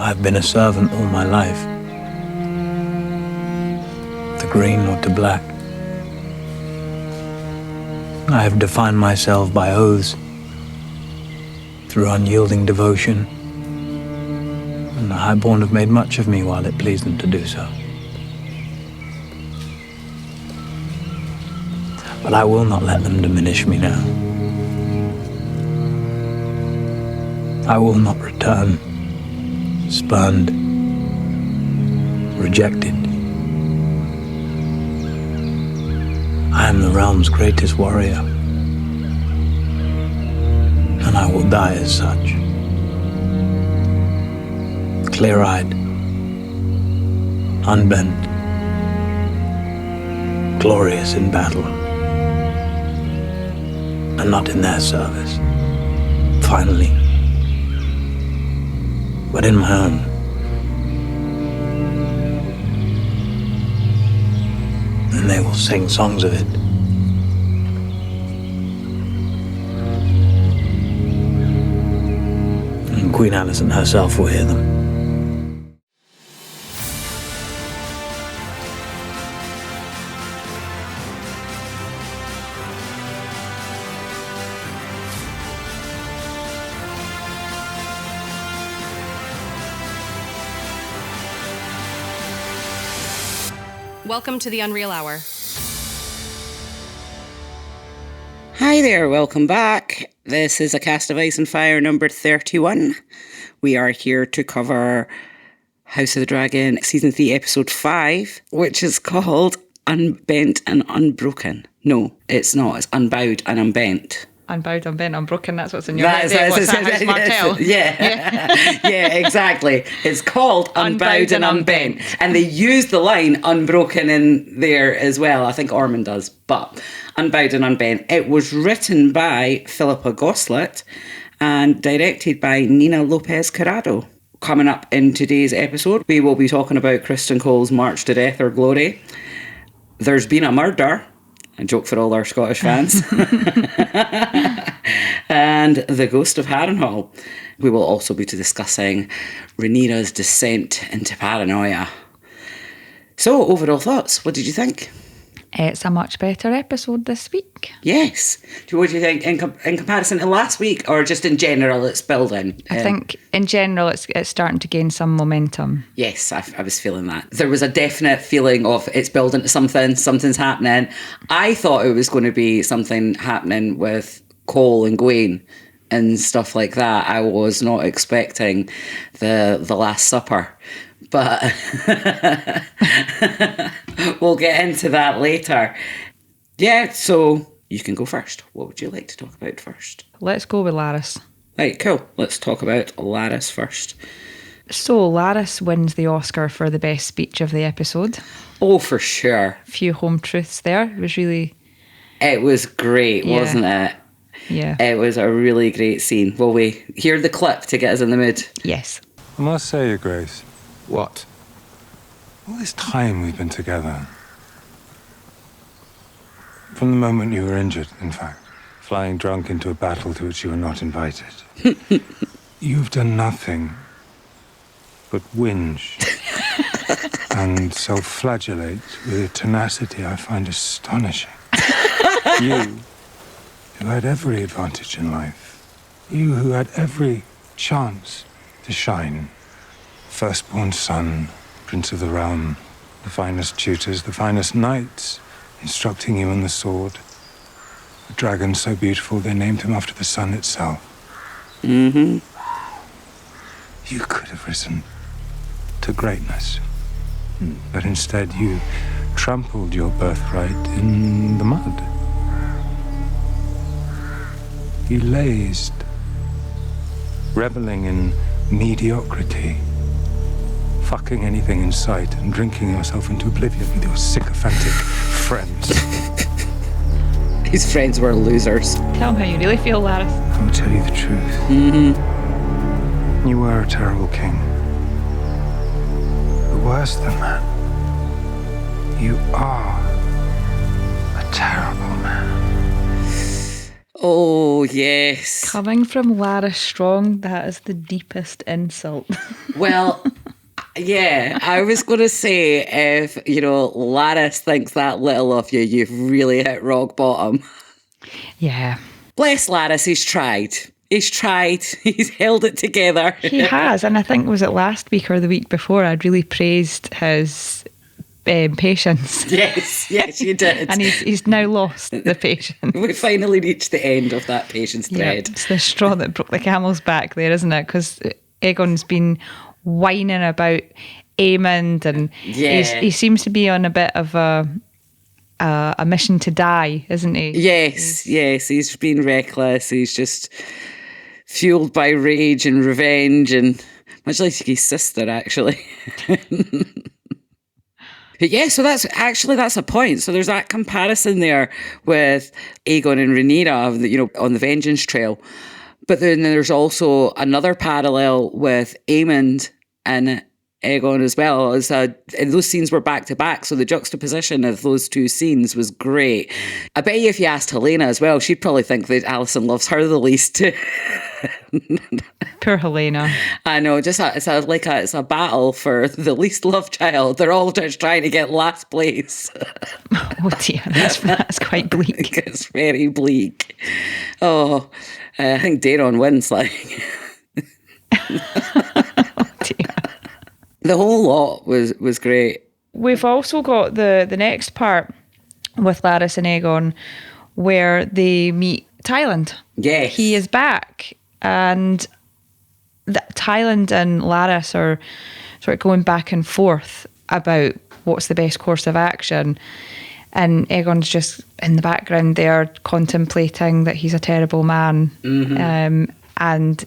I've been a servant all my life, to green or to black. I have defined myself by oaths, through unyielding devotion, and the Highborn have made much of me while it pleased them to do so. But I will not let them diminish me now. I will not return, spurned, rejected. I am the realm's greatest warrior, and I will die as such. Clear-eyed, unbent, glorious in battle, and not in their service, finally, but in my own. And they will sing songs of it. And Queen Alyson herself will hear them. Welcome to the Unreal Hour. Hi there, welcome back. This is A Cast of Ice and Fire number 31. We are here to cover House of the Dragon Season 3 Episode 5, which is called Unbent and Unbroken. No, it's not. It's Unbowed and Unbent. Unbowed, Unbent, Unbroken, that's what's in your head. What's that, House Martell? Yeah, exactly. It's called Unbowed and Unbent. And they use the line Unbroken in there as well. I think Ormond does. But Unbowed and Unbent. It was written by Philippa Goslett and directed by Nina Lopez Corrado. Coming up in today's episode, we will be talking about Criston Cole's March to Death or Glory. There's been a murder. A joke for all our Scottish fans. And the Ghost of Harrenhal. We will also be discussing Rhaenyra's descent into Paranoia. So, overall thoughts, what did you think? It's a much better episode this week. Yes. What do you think in comparison to last week, or just in general it's building? I think in general it's starting to gain some momentum. Yes, I was feeling that. There was a definite feeling of it's building to something's happening. I thought it was going to be something happening with Cole and Gwayne and stuff like that. I was not expecting the Last Supper. But we'll get into that later. Yeah, so you can go first. What would you like to talk about first? Let's go with Larys. Right, cool. Let's talk about Larys first. So Larys wins the Oscar for the best speech of the episode. Oh, for sure. A few home truths there. It was really... It was great, wasn't it? Yeah. It was a really great scene. Will we hear the clip to get us in the mood? Yes. I must say, Your Grace. What? All this time we've been together. From the moment you were injured, in fact, flying drunk into a battle to which you were not invited. You've done nothing but whinge and self-flagellate with a tenacity I find astonishing. You, who had every advantage in life. You who had every chance to shine. Firstborn son, Prince of the Realm, the finest tutors, the finest knights, instructing you on the sword. A dragon so beautiful they named him after the sun itself. Mm-hmm. You could have risen to greatness, but instead you trampled your birthright in the mud. You lazed, reveling in mediocrity, fucking anything in sight and drinking yourself into oblivion with your sycophantic friends. His friends were losers. Tell him how you really feel, Larys. I will tell you the truth. Mm-hmm. You were a terrible king. But worse than that, you are a terrible man. Oh, yes. Coming from Larys Strong, that is the deepest insult. Well, yeah, I was going to say, if, Larys thinks that little of you, you've really hit rock bottom. Yeah. Bless Larys, he's tried. He's tried. He's held it together. He has, and I think, was it last week or the week before, I'd really praised his patience. Yes, you did. And he's now lost the patience. We finally reached the end of that patience thread. It's the straw that broke the camel's back there, isn't it? Because Aegon's been whining about Aemond, and he seems to be on a bit of a mission to die, isn't he? Yes, he's been reckless. He's just fueled by rage and revenge, and much like his sister, actually. But yeah, so that's a point. So there's that comparison there with Aegon and Rhaenyra, on the vengeance trail. But then there's also another parallel with Aemond and Aegon as well. And those scenes were back to back, so the juxtaposition of those two scenes was great. I bet you if you asked Helena as well, she'd probably think that Alicent loves her the least too. Poor Helena. I know, it's a battle for the least loved child. They're all just trying to get last place. Oh dear, that's quite bleak. It's very bleak. Oh, I think Daeron wins, Oh dear. The whole lot was great. We've also got the next part with Larys and Aegon where they meet Tyland. Yes. He is back, and Tyland and Larys are sort of going back and forth about what's the best course of action. And Aegon's just in the background there contemplating that he's a terrible man. Mm-hmm. And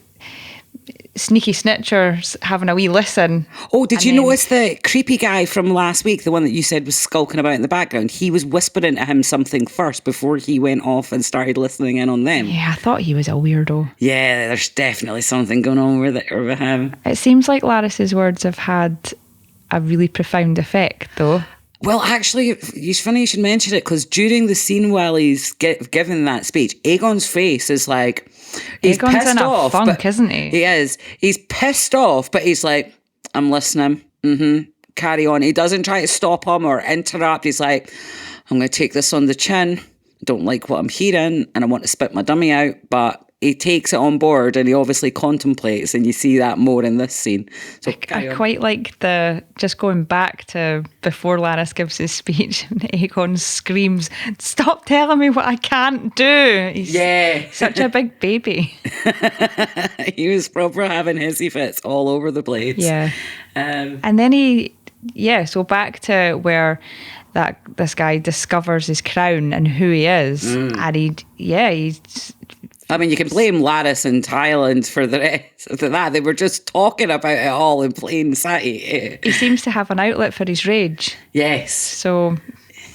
Sneaky Snitcher's having a wee listen. Oh, did you notice the creepy guy from last week, the one that you said was skulking about in the background? He was whispering to him something first before he went off and started listening in on them. Yeah, I thought he was a weirdo. Yeah, there's definitely something going on with him. It seems like Larys's words have had a really profound effect, though. Well, actually, it's funny you should mention it, because during the scene while he's giving that speech, Aegon's face is like, he's Aegon's pissed in a off, funk, isn't he? He is. He's pissed off, but he's like, I'm listening. Carry on. He doesn't try to stop him or interrupt. He's like, I'm going to take this on the chin. I don't like what I'm hearing, and I want to spit my dummy out, but he takes it on board and he obviously contemplates, and you see that more in this scene. So I quite like just going back to before Larys gives his speech, Aegon screams, "Stop telling me what I can't do." He's such a big baby. He was proper having hissy fits all over the place. Yeah. And then so back to where this guy discovers his crown and who he is. And he's... I mean, you can blame Larys and Tyland for the rest of that. They were just talking about it all in plain sight. He seems to have an outlet for his rage. Yes. So,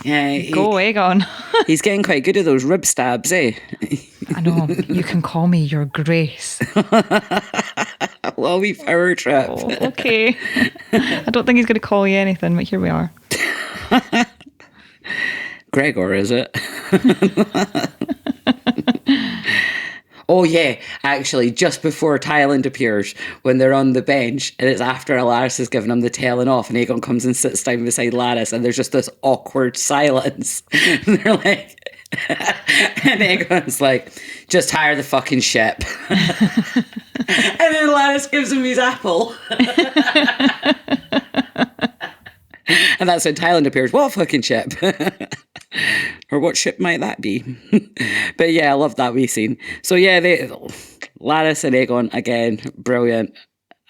yeah, go Aegon. He's getting quite good at those rib stabs, eh? I know. You can call me your grace. Well, we power trip. Oh, okay. I don't think he's going to call you anything, but here we are. Gregor, is it? Oh yeah, actually, just before Tyland appears, when they're on the bench, and it's after Larys has given him the telling off, and Aegon comes and sits down beside Larys, and there's just this awkward silence. And they're like, and Aegon's like, just hire the fucking ship. And then Larys gives him his apple. And that's when Tyland appears. What fucking ship? Or what ship might that be? But yeah, I love that wee scene. So yeah, Larys and Aegon, again, brilliant.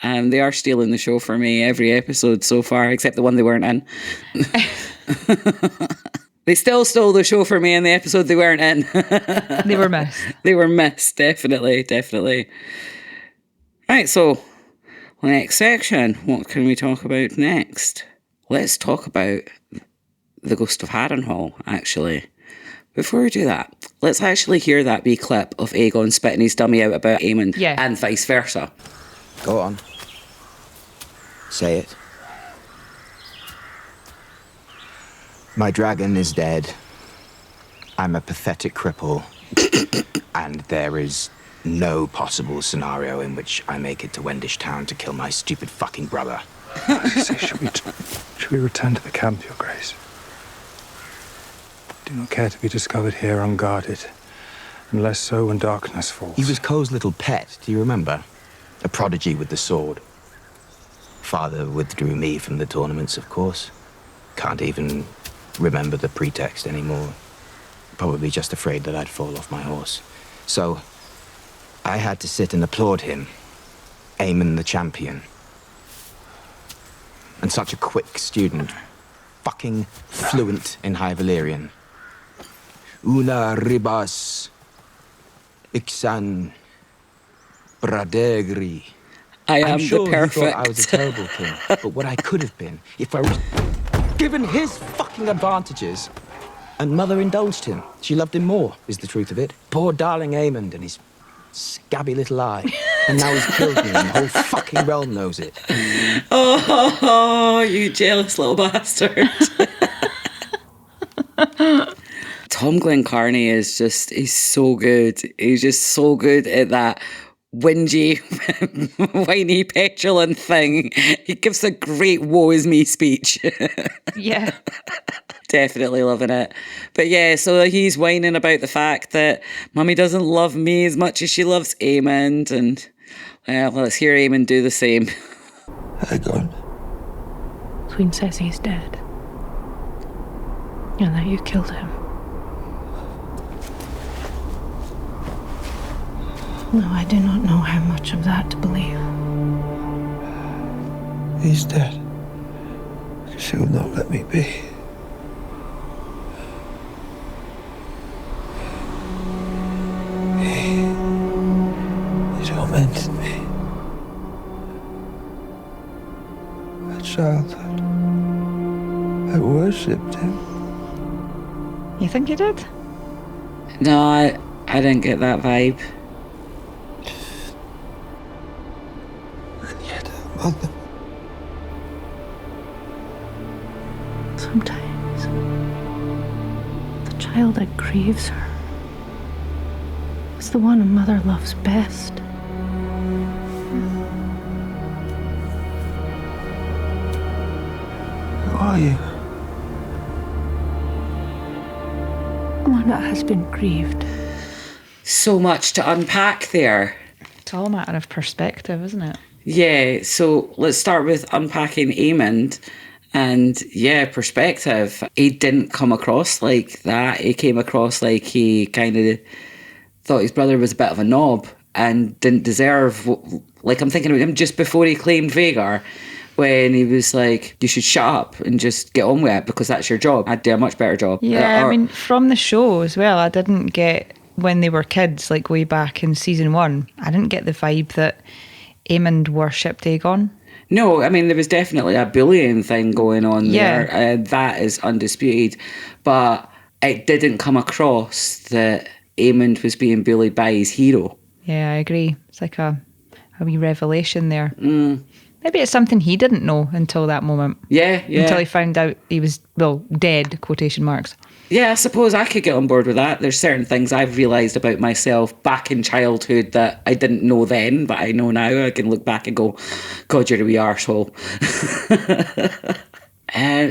They are stealing the show for me every episode so far, except the one they weren't in. They still stole the show for me in the episode they weren't in. They were missed. They were missed, definitely. Right, so next section. What can we talk about next? Let's talk about the Ghost of Harrenhal, actually. Before we do that, let's actually hear that wee clip of Aegon spitting his dummy out about Aemond, and vice versa. Go on. Say it. My dragon is dead. I'm a pathetic cripple And there is no possible scenario in which I make it to Wendish Town to kill my stupid fucking brother. Should we return to the camp, Your Grace? Do not care to be discovered here unguarded, unless so when darkness falls. He was Cole's little pet, do you remember? A prodigy with the sword. Father withdrew me from the tournaments, of course. Can't even remember the pretext anymore. Probably just afraid that I'd fall off my horse. So, I had to sit and applaud him. Aemond the champion. And such a quick student. Fucking fluent in High Valyrian. Una ribas. Ixan. Bradegri. I'm sure the perfect. he thought I was a terrible king. But what I could have been if I was given his fucking advantages. And Mother indulged him. She loved him more, is the truth of it. Poor darling Aemond and his scabby little eye. And now he's killed me and the whole fucking realm knows it. Oh, you jealous little bastard. Tom Glencarny is he's so good. He's just so good at that whingy, whiny, petulant thing. He gives a great woe is me speech. Yeah. Definitely loving it. But yeah, so he's whining about the fact that Mummy doesn't love me as much as she loves Aemond, and let's hear Aemond do the same. Aegon. Queen says he's dead. And that you killed him. No, I do not know how much of that to believe. He's dead. She will not let me be. He tormented me. At childhood, I worshipped him. You think you did? No, I didn't get that vibe. And yet her mother. Sometimes, the child that grieves her is the one a mother loves best. Who are you? One that has been grieved. So much to unpack there. It's all a matter of perspective, isn't it? Yeah, so let's start with unpacking Aemond. And yeah, perspective. He didn't come across like that. He came across like he kind of thought his brother was a bit of a knob and didn't deserve, like I'm thinking about him just before he claimed Vhagar, when he was like, you should shut up and just get on with it because that's your job. I'd do a much better job. Yeah, I mean, from the show as well, I didn't get, when they were kids, like way back in season 1, I didn't get the vibe that Aemond worshipped Aegon. No, I mean, there was definitely a bullying thing going on there. That is undisputed. But it didn't come across that Aemond was being bullied by his hero. Yeah, I agree. It's like a wee revelation there. Maybe it's something he didn't know until that moment. Yeah. Until he found out he was, well, dead, quotation marks. Yeah, I suppose I could get on board with that. There's certain things I've realised about myself back in childhood that I didn't know then, but I know now. I can look back and go, God, you're a wee arsehole.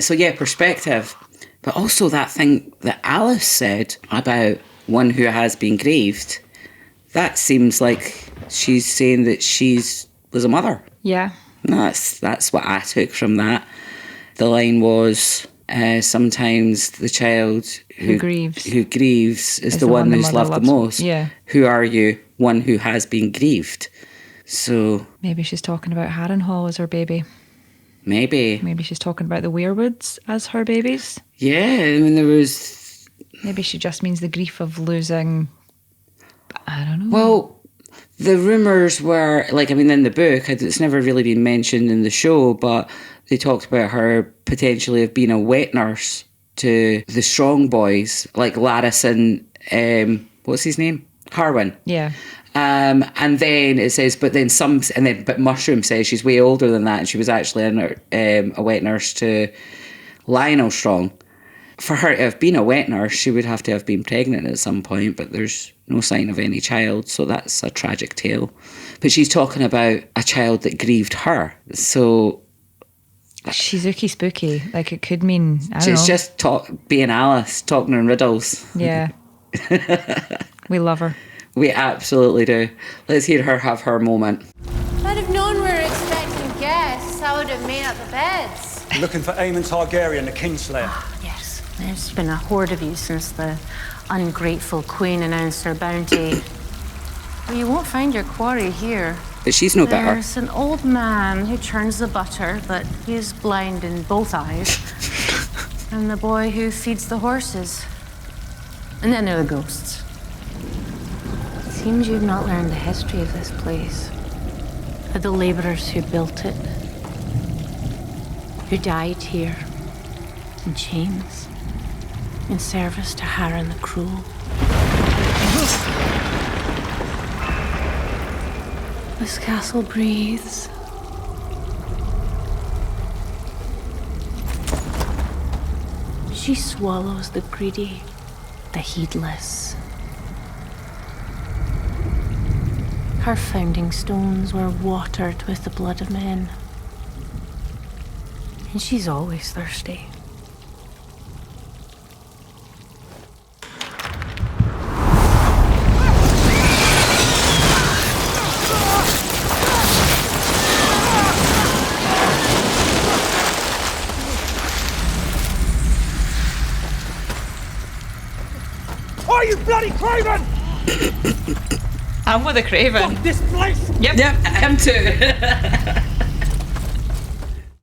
So yeah, perspective. But also that thing that Alys said about one who has been grieved, that seems like she's saying that was a mother. Yeah. That's what I took from that. The line was, sometimes the child who grieves is the one who's loved the most. Yeah. Who are you? One who has been grieved. So maybe she's talking about Harrenhal as her baby. Maybe she's talking about the weirwoods as her babies. Yeah, I mean there was. Maybe she just means the grief of losing. I don't know. Well, the rumours were, like, I mean, in the book, it's never really been mentioned in the show, but they talked about her potentially of being a wet nurse to the strong boys, like Larys and, what's his name? Harwin. Yeah. And then it says, but Mushroom says she's way older than that, and she was actually a wet nurse to Lionel Strong. for her to have been a wet nurse, she would have to have been pregnant at some point, but there's no sign of any child, so that's a tragic tale. But she's talking about a child that grieved her. So she's ooky spooky. Like, it could mean, I don't know. She's just being Alice, talking in riddles. Yeah. We love her. We absolutely do. Let's hear her have her moment. I'd have known we were expecting guests. I would have made up the beds. Looking for Aemond Targaryen, the Kingslayer. Yes, there's been a horde of you since the ungrateful queen announced her bounty. Well, you won't find your quarry here. But she's no better. There's an old man who churns the butter, but he's blind in both eyes. And the boy who feeds the horses. And then there are the ghosts. It seems you've not learned the history of this place. Of the laborers who built it. Who died here. In chains. In service to Harren the Cruel. This castle breathes. She swallows the greedy, the heedless. Her founding stones were watered with the blood of men. And she's always thirsty. Are you bloody craven? I'm with a craven. Fuck this place! Yep. Yep, him too.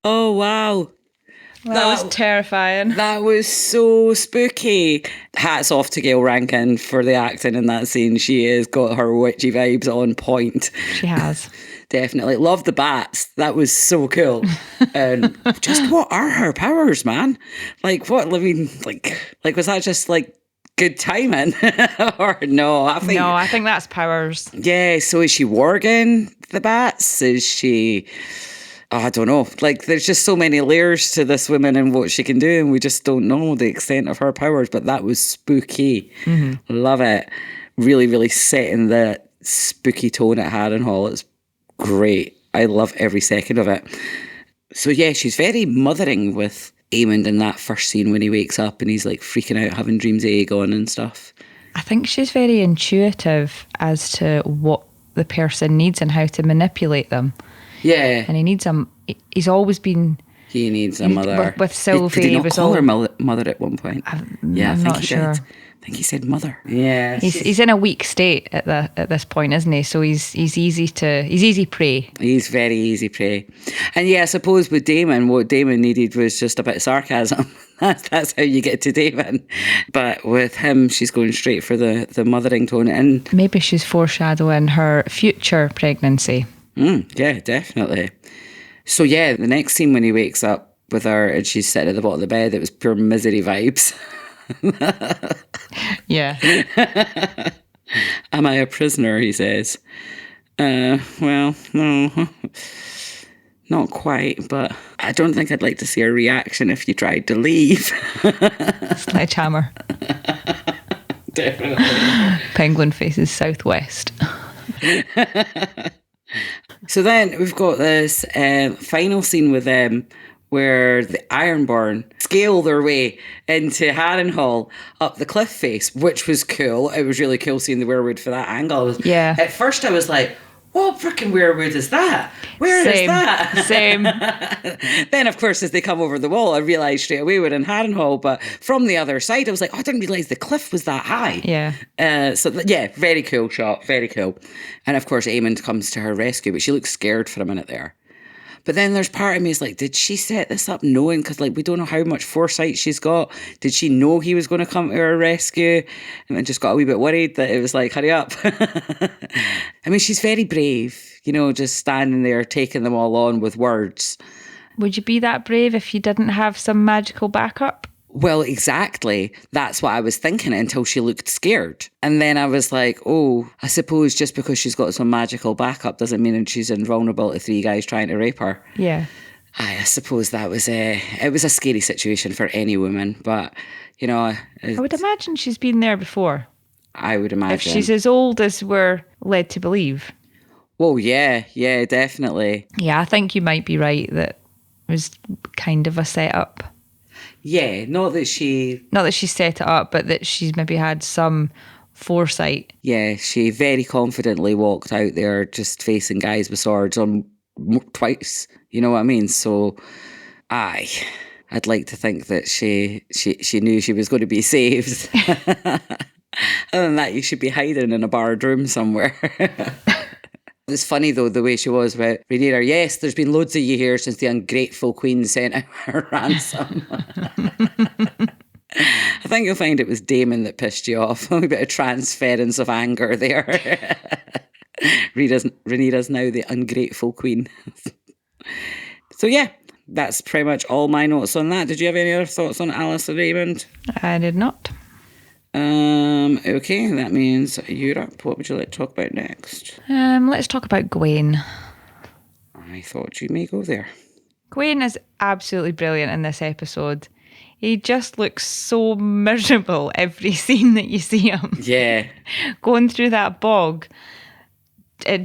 Oh, wow. That was terrifying. That was so spooky. Hats off to Gail Rankin for the acting in that scene. She has got her witchy vibes on point. She has. Definitely. Love the bats. That was so cool. And just what are her powers, man? Like, what? I mean, like was that just like good timing? Or no? I think that's powers. Yeah, so is she warging the bats? Is she... Oh, I don't know. Like, there's just so many layers to this woman and what she can do, and we just don't know the extent of her powers, but that was spooky. Mm-hmm. Love it. Really, really setting the spooky tone at Harrenhal. It's great. I love every second of it. So yeah, she's very mothering with Aemond in that first scene when he wakes up and he's like freaking out, having dreams of Aegon and stuff. I think she's very intuitive as to what the person needs and how to manipulate them. Yeah. And he needs he's always been... He needs a mother. With Sylvie... Did he not call her mother at one point? I'm not sure. Did. I think he said mother. Yeah. He's in a weak state at this point, isn't he? So he's easy prey. He's very easy prey. And yeah, I suppose with Daemon, what Daemon needed was just a bit of sarcasm. That's how you get to Daemon. But with him, she's going straight for the mothering tone. And maybe she's foreshadowing her future pregnancy. Yeah, definitely. So yeah, the next scene when he wakes up with her and she's sitting at the bottom of the bed, it was pure misery vibes. Yeah. Am I a prisoner, he says. Well, no. Not quite, but I don't think I'd like to see a reaction if you tried to leave. Sledgehammer. Definitely. Penguin faces southwest. So then we've got this final scene with them where the Ironborn scale their way into Harrenhal up the cliff face, which was cool. It was really cool seeing the weirwood for that angle. Yeah. At first I was like, what freaking weirwood is that? Where is that? Same. Then, of course, as they come over the wall, I realised straight away we're in Harrenhal, but from the other side, I was like, oh, I didn't realise the cliff was that high. Yeah. Yeah, very cool shot, very cool. And of course, Aemond comes to her rescue, but she looks scared for a minute there. But then there's part of me is like, did she set this up knowing? Because like we don't know how much foresight she's got. Did she know he was going to come to her rescue? And then just got a wee bit worried that it was like, hurry up. I mean, she's very brave, just standing there taking them all on with words. Would you be that brave if you didn't have some magical backup? Well, exactly. That's what I was thinking until she looked scared. And then I was like, oh, I suppose just because she's got some magical backup doesn't mean she's invulnerable to three guys trying to rape her. Yeah. I suppose that was it was a scary situation for any woman, but I would imagine she's been there before. I would imagine. If she's as old as we're led to believe. Oh, yeah, definitely. Yeah, I think you might be right that it was kind of a setup. Yeah, not that she set it up, but that she's maybe had some foresight. Yeah, she very confidently walked out there just facing guys with swords on twice. You know what I mean? So, I'd like to think that she knew she was going to be saved. Other than that, you should be hiding in a barred room somewhere. It's funny, though, the way she was about Rhaenyra. Yes, there's been loads of you here since the ungrateful queen sent out her ransom. I think you'll find it was Daemon that pissed you off. A bit of transference of anger there. Rhaenyra's now the ungrateful queen. So, yeah, that's pretty much all my notes on that. Did you have any other thoughts on Alys and Aemond? I did not. Okay, that means you're up. What would you like to talk about next? Let's talk about Gwayne. I thought you may go there. Gwayne is absolutely brilliant in this episode. He just looks so miserable every scene that you see him. Yeah. Going through that bog,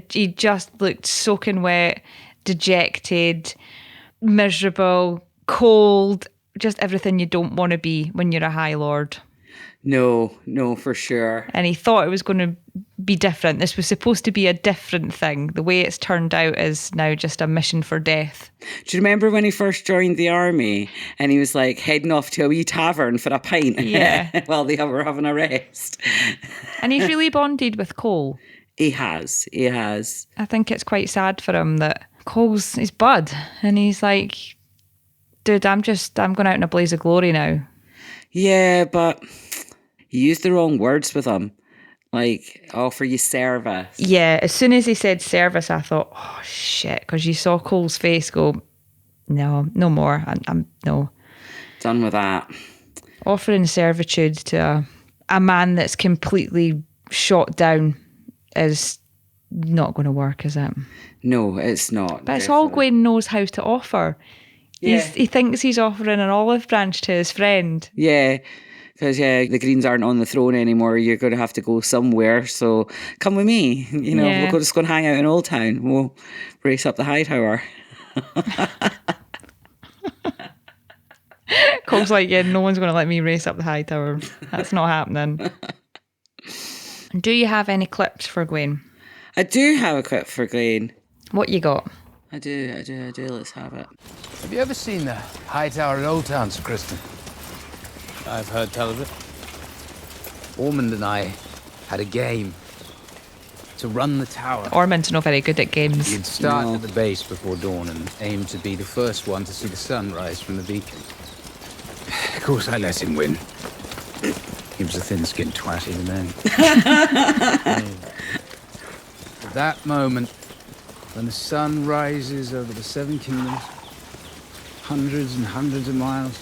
he just looked soaking wet, dejected, miserable, cold, just everything you don't want to be when you're a High Lord. No, for sure. And he thought it was going to be different. This was supposed to be a different thing. The way it's turned out is now just a mission for death. Do you remember when he first joined the army and he was like heading off to a wee tavern for a pint? Yeah. While they were having a rest. And he's really bonded with Cole. He has. I think it's quite sad for him that Cole's his bud. And he's like, dude, I'm going out in a blaze of glory now. Yeah, but you used the wrong words with him. Like, offer you service. Yeah, as soon as he said service, I thought, oh, shit. Because you saw Cole's face go, no more. I'm no. Done with that. Offering servitude to a man that's completely shot down is not going to work, is it? No, it's not. But it's all Gwayne knows how to offer. Yeah. He thinks he's offering an olive branch to his friend. Yeah. Because, the Greens aren't on the throne anymore. You're going to have to go somewhere. So come with me. We'll just go and hang out in Old Town. We'll race up the Hightower. Cole's like, yeah, no one's going to let me race up the Hightower. That's not happening. Do you have any clips for Gwayne? I do have a clip for Gwayne. What you got? I do. Let's have it. Have you ever seen the Hightower at Old Town, Sir Criston? I've heard tell of it. Aemond and I had a game to run the tower. Ormond's not very good at games. You'd start at the base before dawn and aim to be the first one to see the sun rise from the beacon. Of course, I let him win. He was a thin-skinned twat even then. At that moment, when the sun rises over the Seven Kingdoms, hundreds and hundreds of miles,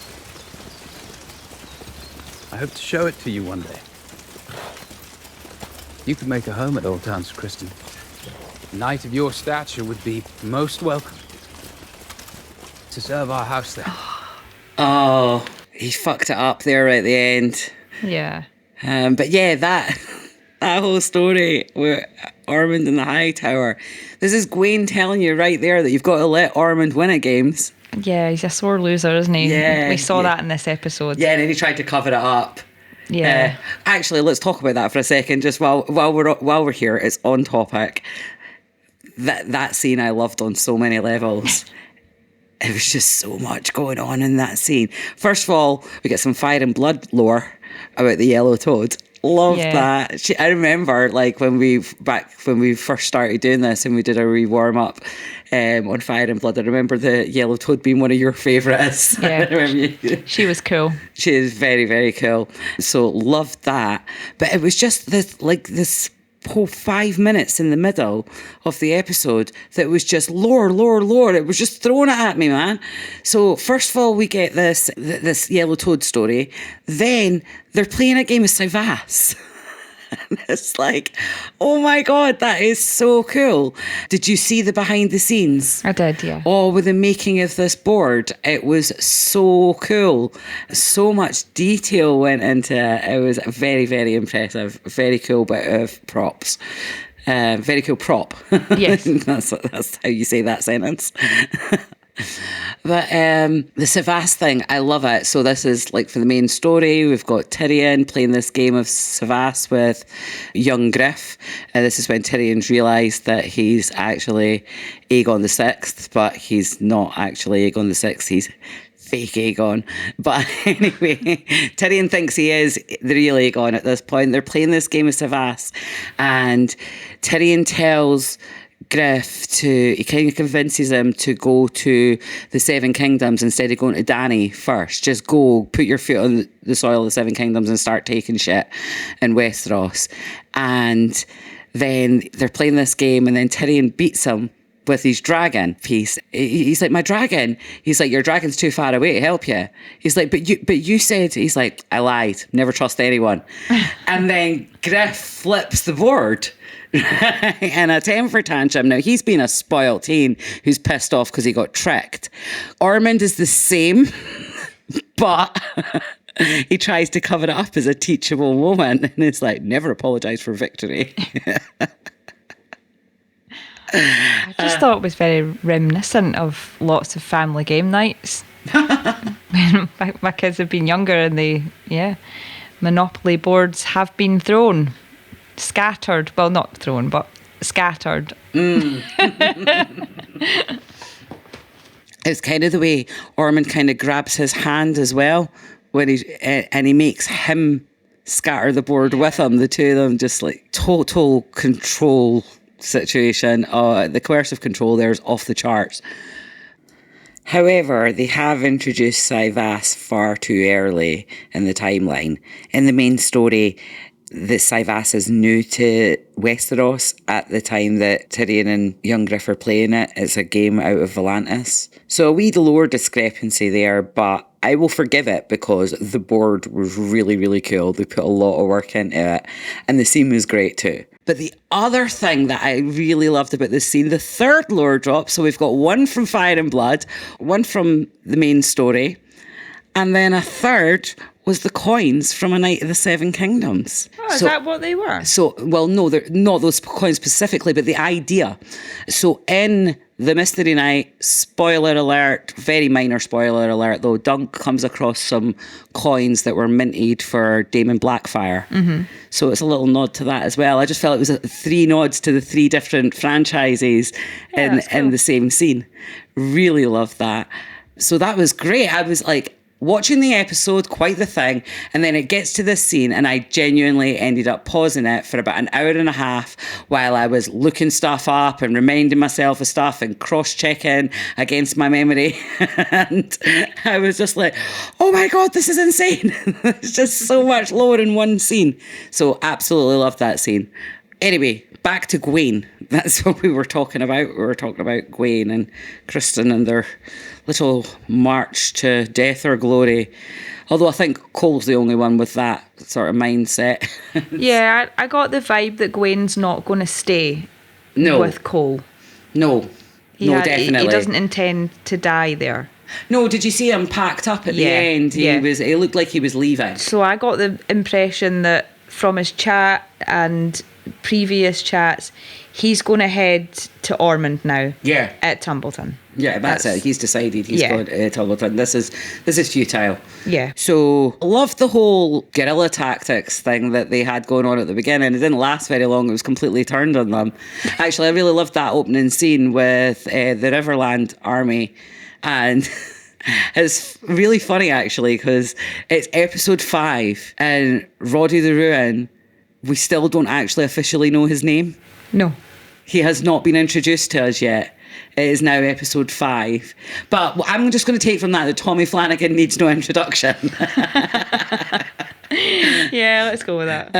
I hope to show it to you one day. You could make a home at Old Town, Sir Criston. A knight of your stature would be most welcome to serve our house there. Oh, he fucked it up there at the end. Yeah. But yeah, that whole story with Aemond and the Hightower. This is Gwayne telling you right there that you've got to let Aemond win at games. Yeah, he's a sore loser, isn't he? Yeah, we saw that in this episode. Yeah, and then he tried to cover it up. Yeah. Actually, let's talk about that for a second. Just while we're here, it's on topic. That scene I loved on so many levels. It was just so much going on in that scene. First of all, we get some Fire and Blood lore about the yellow toad. Loved that. I remember when we first started doing this and we did a wee warm up on Fire and Blood. I remember the yellow toad being one of your favourites. Yeah, she was cool. She is very, very cool. So loved that. But it was just this whole 5 minutes in the middle of the episode that was just lore. It was just throwing it at me, man. So first of all, we get this yellow toad story. Then they're playing a game of Sivas. It's like, oh my God, that is so cool. Did you see the behind the scenes? I did, yeah. Oh, with the making of this board, it was so cool. So much detail went into it. It was very, very impressive. Very cool bit of props. Very cool prop. Yes. that's how you say that sentence. But the Savas thing, I love it. So this is like for the main story. We've got Tyrion playing this game of Savas with young Griff. This is when Tyrion's realised that he's actually Aegon the Sixth, but he's not actually Aegon the Sixth. He's fake Aegon. But anyway, Tyrion thinks he is the real Aegon at this point. They're playing this game of Savas, and Tyrion tells Griff he kind of convinces him to go to the Seven Kingdoms instead of going to Dany first. Just go, put your foot on the soil of the Seven Kingdoms and start taking shit in Westeros. And then they're playing this game, and then Tyrion beats him with his dragon piece. He's like, my dragon. He's like, your dragon's too far away to help you. He's like, but you said. He's like, I lied. Never trust anyone. And then Griff flips the board in a temper tantrum. Now, he's been a spoiled teen who's pissed off because he got tricked. Aemond is the same, but he tries to cover it up as a teachable moment, and it's like, never apologise for victory. I just thought it was very reminiscent of lots of family game nights. When my kids have been younger, and Monopoly boards have been thrown. Scattered. Well, not thrown, but scattered. It's kind of the way Aemond kind of grabs his hand as well when he makes him scatter the board with him. The two of them just like total control situation. The coercive control there is off the charts. However, they have introduced Savas far too early in the timeline. In the main story, the Savas is new to Westeros at the time that Tyrion and young Griff are playing it. It's a game out of Volantis. So a wee lore discrepancy there, but I will forgive it because the board was really, really cool. They put a lot of work into it, and the scene was great too. But the other thing that I really loved about this scene, the third lore drop, so we've got one from Fire and Blood, one from the main story, and then a third was the coins from A Night of the Seven Kingdoms. Oh, is that what they were? So, well, no, they're not those coins specifically, but the idea. So in the Mystery Night, spoiler alert, very minor spoiler alert though, Dunk comes across some coins that were minted for Daemon Blackfire. Mm-hmm. So it's a little nod to that as well. I just felt it was 3 nods to the 3 different franchises in the same scene. Really loved that. So that was great. I was like, watching the episode, quite the thing, and then it gets to this scene, and I genuinely ended up pausing it for about an hour and a half while I was looking stuff up and reminding myself of stuff and cross-checking against my memory. And I was just like, oh my God, this is insane. It's just so much lore in one scene. So absolutely loved that scene. Anyway, back to Gwayne. That's what we were talking about. We were talking about Gwayne and Criston and their little march to death or glory. Although I think Cole's the only one with that sort of mindset. Yeah, I got the vibe that Gwayne's not going to stay with Cole. No, definitely. He doesn't intend to die there. No, did you see him packed up at the end? He looked like he was leaving. So I got the impression that from his chat and previous chats, he's going to head to Ormond now. Yeah. At Tumbleton. Yeah, that's it. He's decided he's going to Tumbleton. This is futile. Yeah. So, loved the whole guerrilla tactics thing that they had going on at the beginning. It didn't last very long. It was completely turned on them. Actually, I really loved that opening scene with the Riverland army. And it's really funny, actually, because it's episode 5 and Roddy the Ruin, we still don't actually officially know his name. No. He has not been introduced to us yet. It is now episode 5. But I'm just going to take from that Tommy Flanagan needs no introduction. Yeah, let's go with that.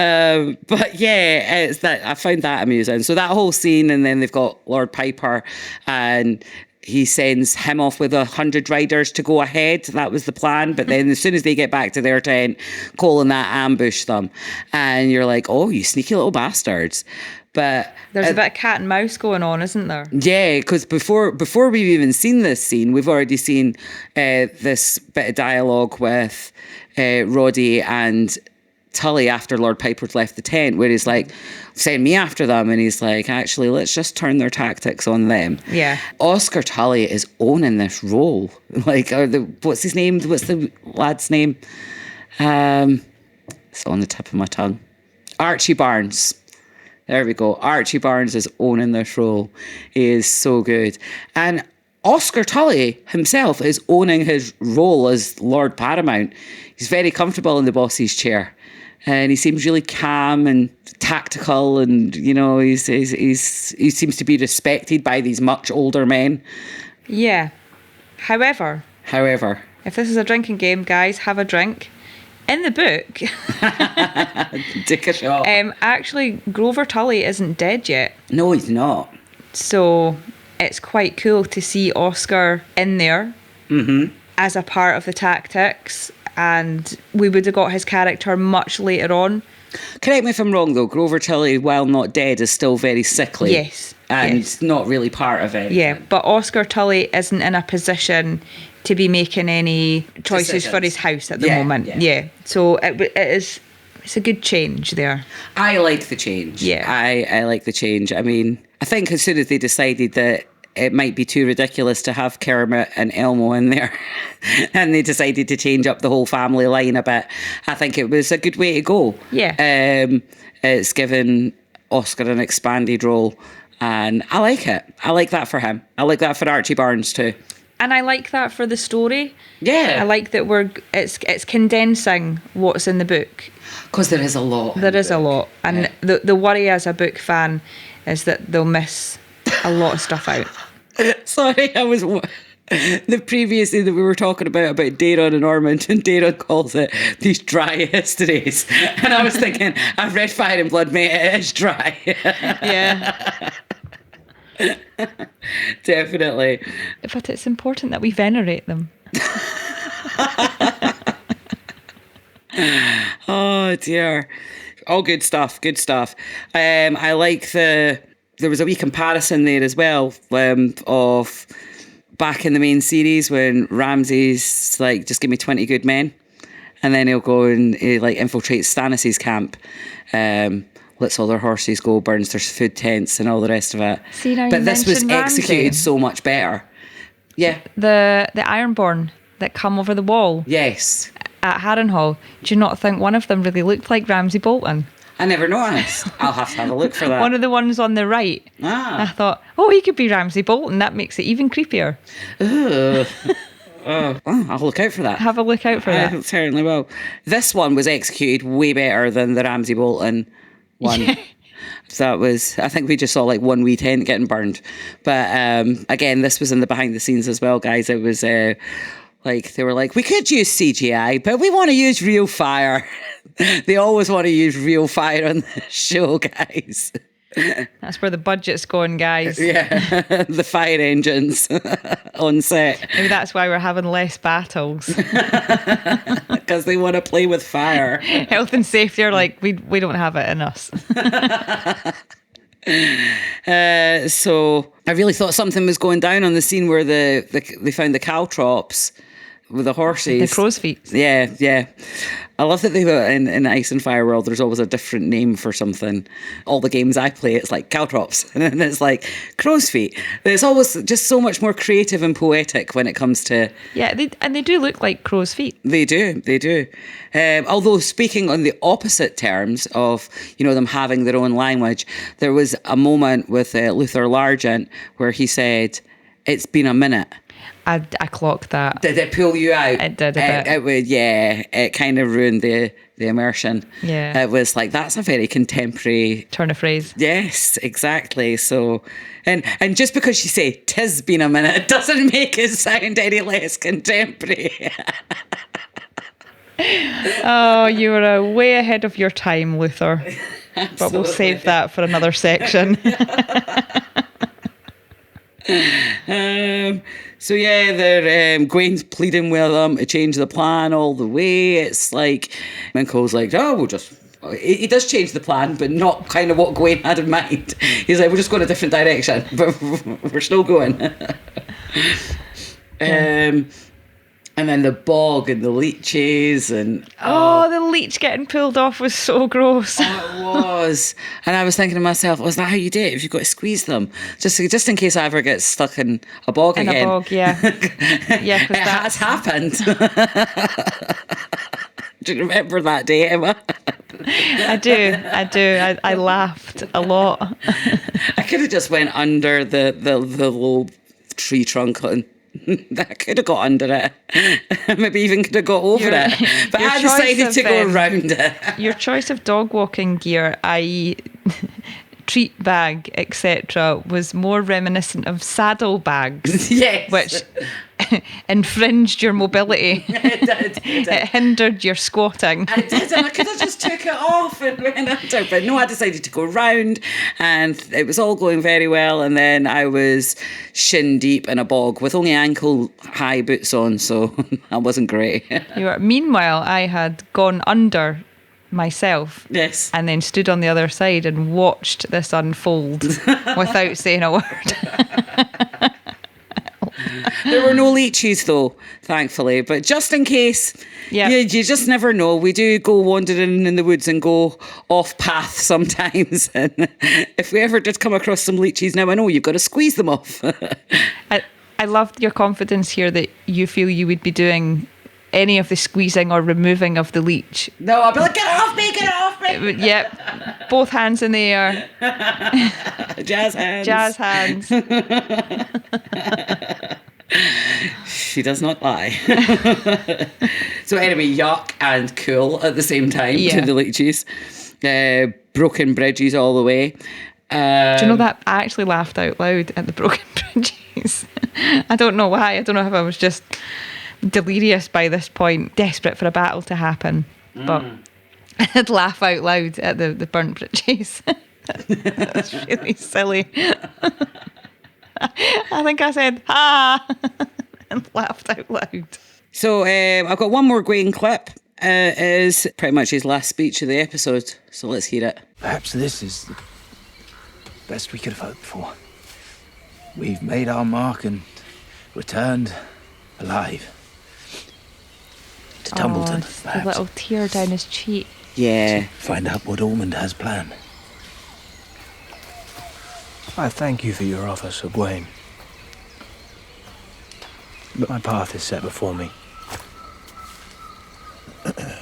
But yeah, it's that I found that amusing. So that whole scene, and then they've got Lord Piper, and he sends him off with 100 riders to go ahead. That was the plan. But then as soon as they get back to their tent, Cole and that ambush them. And you're like, oh, you sneaky little bastards. But there's a bit of cat and mouse going on, isn't there? Yeah, because before we've even seen this scene, we've already seen this bit of dialogue with Roddy and Tully after Lord Piper's left the tent, where he's like, send me after them, and he's like, actually, let's just turn their tactics on them. Yeah. Oscar Tully is owning this role. Like, what's his name? What's the lad's name? It's on the tip of my tongue. Archie Barnes. There we go. Archie Barnes is owning this role. He is so good. And Oscar Tully himself is owning his role as Lord Paramount. He's very comfortable in the boss's chair. And he seems really calm and tactical, and you know, he seems to be respected by these much older men. Yeah. However, if this is a drinking game, guys, have a drink. In the book, take a shot. Actually, Grover Tully isn't dead yet. No, he's not. So it's quite cool to see Oscar in there as a part of the tactics. And we would have got his character much later on. Correct me if I'm wrong, though. Grover Tully, while not dead, is still very sickly. Yes. And not really part of it. Yeah, but Oscar Tully isn't in a position to be making any choices for his house at the moment. Yeah. So it's a good change there. I like the change. Yeah. I like the change. I mean, I think as soon as they decided that it might be too ridiculous to have Kermit and Elmo in there, and they decided to change up the whole family line a bit, I think it was a good way to go. Yeah. It's given Oscar an expanded role, and I like it. I like that for him. I like that for Archie Barnes too. And I like that for the story. Yeah. I like that it's condensing what's in the book. Because there is a lot. There is a lot. And the worry as a book fan is that they'll miss a lot of stuff out. Sorry, I was... The previous thing that we were talking about Daron and Ormond, and Daron calls it these dry histories. And I was thinking, I've read Fire and Blood, mate, it is dry. Yeah. Definitely. But it's important that we venerate them. Oh dear. All good stuff. I like there was a wee comparison there as well of back in the main series when Ramsay's like, just give me 20 good men, and then he'll go and he like infiltrates Stannis' camp, lets all their horses go, burns their food tents and all the rest of it. See, now but this was executed Ramsay. so much better. Yeah. The Ironborn that come over the wall. Yes. At Harrenhal. Do you not think one of them really looked like Ramsay Bolton? I never noticed. I'll have to have a look for that. One of the ones on the right. I thought, he could be Ramsay Bolton. That makes it even creepier. I'll look out for that. Have a look out for that. I certainly will. This one was executed way better than the Ramsay Bolton one. Yeah. That was, I think we just saw like one wee tent getting burned. But again, this was in the behind the scenes as well, guys. It was like, they were like, we could use CGI, but we want to use real fire. They always want to use real fire on the show, guys. That's where the budget's going, guys. Yeah, the fire engines on set. Maybe that's why we're having less battles. Because they want to play with fire. Health and safety are like, we don't have it in us. So I really thought something was going down on the scene where they found the caltrops with the horses. The crow's feet. Yeah. I love that in Ice and Fire World, there's always a different name for something. All the games I play, it's like caltrops, and then it's like crow's feet. There's always just so much more creative and poetic when it comes to... Yeah, they do look like crow's feet. They do. Although speaking on the opposite terms of, them having their own language, there was a moment with Luther Largent where he said, "It's been a minute." I clocked that. Did it pull you out? It did a bit. It would, yeah. It kind of ruined the immersion. Yeah. It was like, that's a very contemporary... turn of phrase. Yes, exactly. So, and just because you say, "'Tis been a minute," it doesn't make it sound any less contemporary. Oh, you were way ahead of your time, Luther. But we'll save that for another section. So yeah, Gwayne's pleading with them to change the plan all the way. It's like, and Cole's like, oh, we'll just... He does change the plan, but not kind of what Gwayne had in mind. He's like, we're just going a different direction, but we're still going. And then the bog and the leeches and... the leech getting pulled off was so gross. It was. And I was thinking to myself, is that how you do it? If you've got to squeeze them? Just in case I ever get stuck in a bog again. In a bog, yeah. Yeah, it has happened. Do you remember that day, Emma? I do. I laughed a lot. I could have just went under the little tree trunk and I could have got under it. Maybe even could have got over it. But I decided to go around it. Your choice of dog walking gear, i.e. treat bag, etc., was more reminiscent of saddlebags. Yes. Which infringed your mobility. It did. It hindered your squatting. I did, and I could have just took it off and went under. But no, I decided to go round, and it was all going very well. And then I was shin deep in a bog with only ankle high boots on, so that wasn't great. Meanwhile, I had gone under myself. Yes. And then stood on the other side and watched this unfold without saying a word. There were no leeches though, thankfully, but just in case, you just never know. We do go wandering in the woods and go off path sometimes, and if we ever did come across some leeches, now I know you've got to squeeze them off. I loved your confidence here that you feel you would be doing any of the squeezing or removing of the leech. No, I'll be like, get it off me, get it off me. Yep, both hands in the air. Jazz hands. Jazz hands. She does not lie. So anyway, yuck and cool at the same time to the leeches. Broken bridges all the way. Do you know that I actually laughed out loud at the broken bridges? I don't know why. I don't know if I was just delirious by this point, desperate for a battle to happen. But I'd laugh out loud at the burnt bridges. That's really silly. I think I said, and laughed out loud. So I've got one more Gwayne clip. It is pretty much his last speech of the episode. So let's hear it. Perhaps this is the best we could have hoped for. We've made our mark and returned alive. To Tumbleton, just perhaps. a little tear down his cheek. Yeah. Find out what Aemond has planned. I thank you for your offer, Sir Gwayne. But my path is set before me.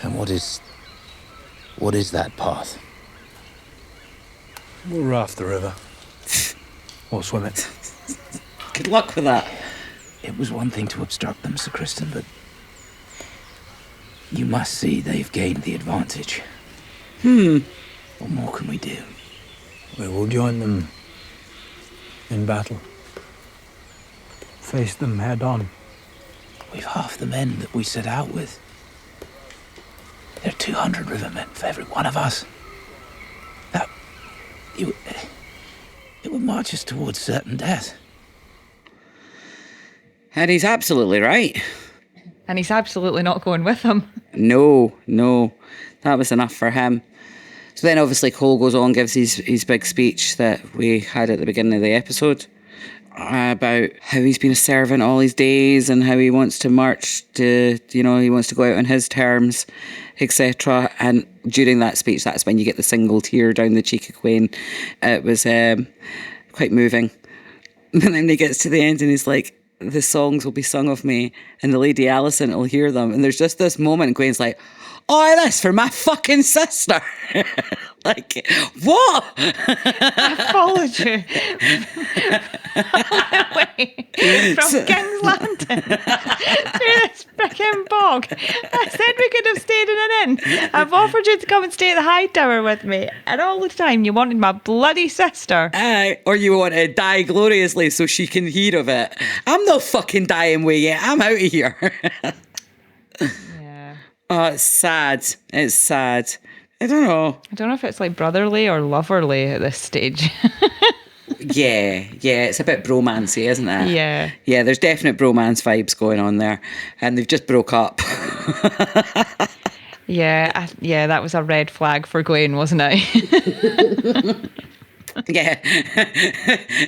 And what is that path? We'll raft the river. Or swim it. Good luck with that. It was one thing to obstruct them, Sir Criston, but you must see they've gained the advantage. What more can we do? We will join them in battle. Face them head on. We've half the men that we set out with. There are 200 rivermen for every one of us. It would march us towards certain death. And he's absolutely right. And he's absolutely not going with them. No. That was enough for him. So then obviously Cole goes on, gives his big speech that we had at the beginning of the episode about how he's been a servant all his days and how he wants to march to, he wants to go out on his terms, etc. And during that speech, that's when you get the single tear down the cheek of Gwayne. It was quite moving. And then he gets to the end and he's like, the songs will be sung of me and the Lady Alicent will hear them. And there's just this moment and Gwayne's like, oh, that's for my fucking sister. Like, what? I followed you from King's Landing through this frickin' bog. I said we could have stayed in an inn. I've offered you to come and stay at the Hightower with me, and all the time you wanted my bloody sister. Or you want to die gloriously so she can hear of it. I'm not fucking dying with you. I'm out of here. Yeah. Oh, it's sad. It's sad. I don't know if it's like brotherly or loverly at this stage. Yeah, it's a bit bromancy, isn't it? Yeah. Yeah, there's definite bromance vibes going on there. And they've just broke up. Yeah, that was a red flag for Gwayne, wasn't it? Yeah.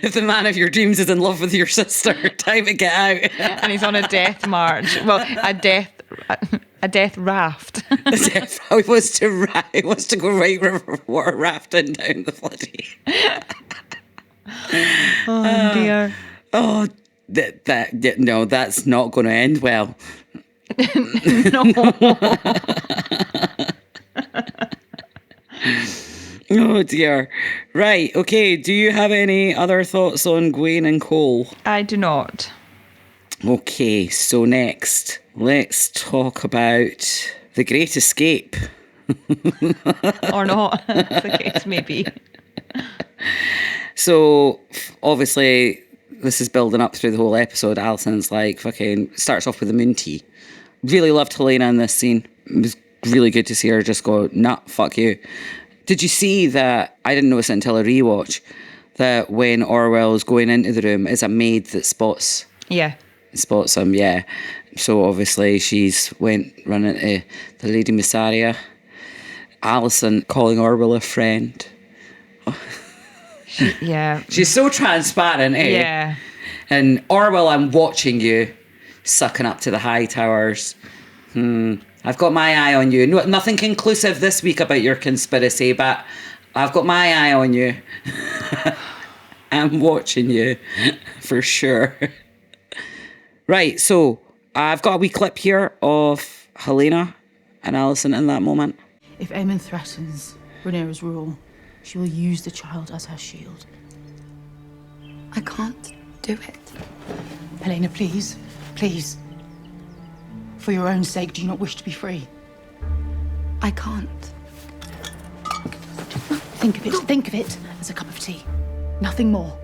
If the man of your dreams is in love with your sister, time to get out. And he's on a death march. Well, a death raft. He wants to go right river water rafting down the bloody. Oh dear. Oh, no, that's not going to end well. No. Oh dear. Right, okay, do you have any other thoughts on Gwayne and Cole? I do not. Okay, so next, let's talk about The Great Escape. Or not, the case may be. So, obviously, this is building up through the whole episode. Alison's like, fucking, starts off with the moon tea. Really loved Helena in this scene. It was really good to see her just go, nah, fuck you. Did you see that? I didn't notice it until a rewatch, that when Orwell is going into the room, it's a maid that spots him, yeah. So obviously she's went running to the Lady Missaria. Alison calling Orwell a friend. Yeah. She's so transparent, eh? Yeah. And Orwell, I'm watching you, sucking up to the Hightowers. I've got my eye on you. No, nothing conclusive this week about your conspiracy, but I've got my eye on you. I'm watching you, for sure. Right, so I've got a wee clip here of Helena and Alison in that moment. If Aemond threatens Rhaenyra's rule, she will use the child as her shield. I can't do it. Helena, please, please. For your own sake, do you not wish to be free? I can't. Think of it as a cup of tea. Nothing more.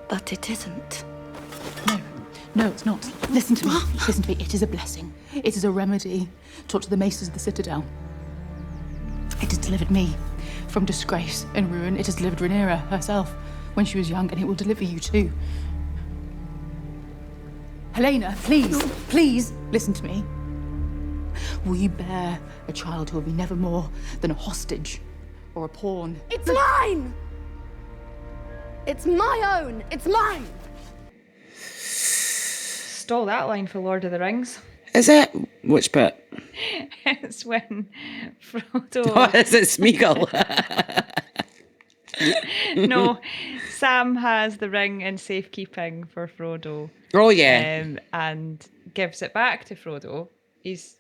But it isn't. No, it's not. Listen to me. Listen to me. It is a blessing. It is a remedy taught to the maces of the Citadel. It has delivered me from disgrace and ruin. It has delivered Rhaenyra herself when she was young, and it will deliver you too. Helena, please, please listen to me. Will you bear a child who will be never more than a hostage or a pawn? It's mine! It's my own! It's mine! Stole that line for Lord of the Rings. Is it? Which bit? It's when Frodo... Oh, is it Smeagol? No, Sam has the ring in safekeeping for Frodo. Oh, yeah. And gives it back to Frodo. He's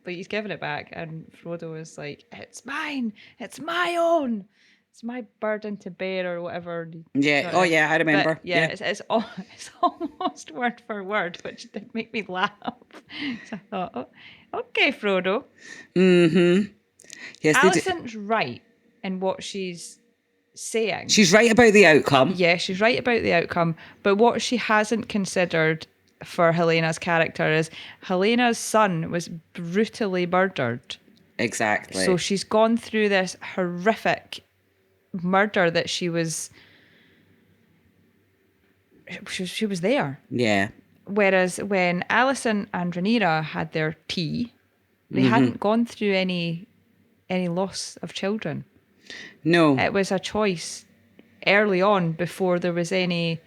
giving it back, and Frodo is like, "It's mine. It's my own. It's my burden to bear," or whatever. Yeah. Oh, yeah. I remember. But yeah. It's almost word for word, which did make me laugh. So I thought, oh, okay, Frodo. Mm-hmm. Yes, Alison's right in what she's saying. She's right about the outcome. Yeah, she's right about the outcome. But what she hasn't considered for Helena's character is Helena's son was brutally murdered. Exactly. So she's gone through this horrific murder that she was there. Yeah. Whereas when Alison and Rhaenyra had their tea, they hadn't gone through any loss of children. No. It was a choice early on before there was any,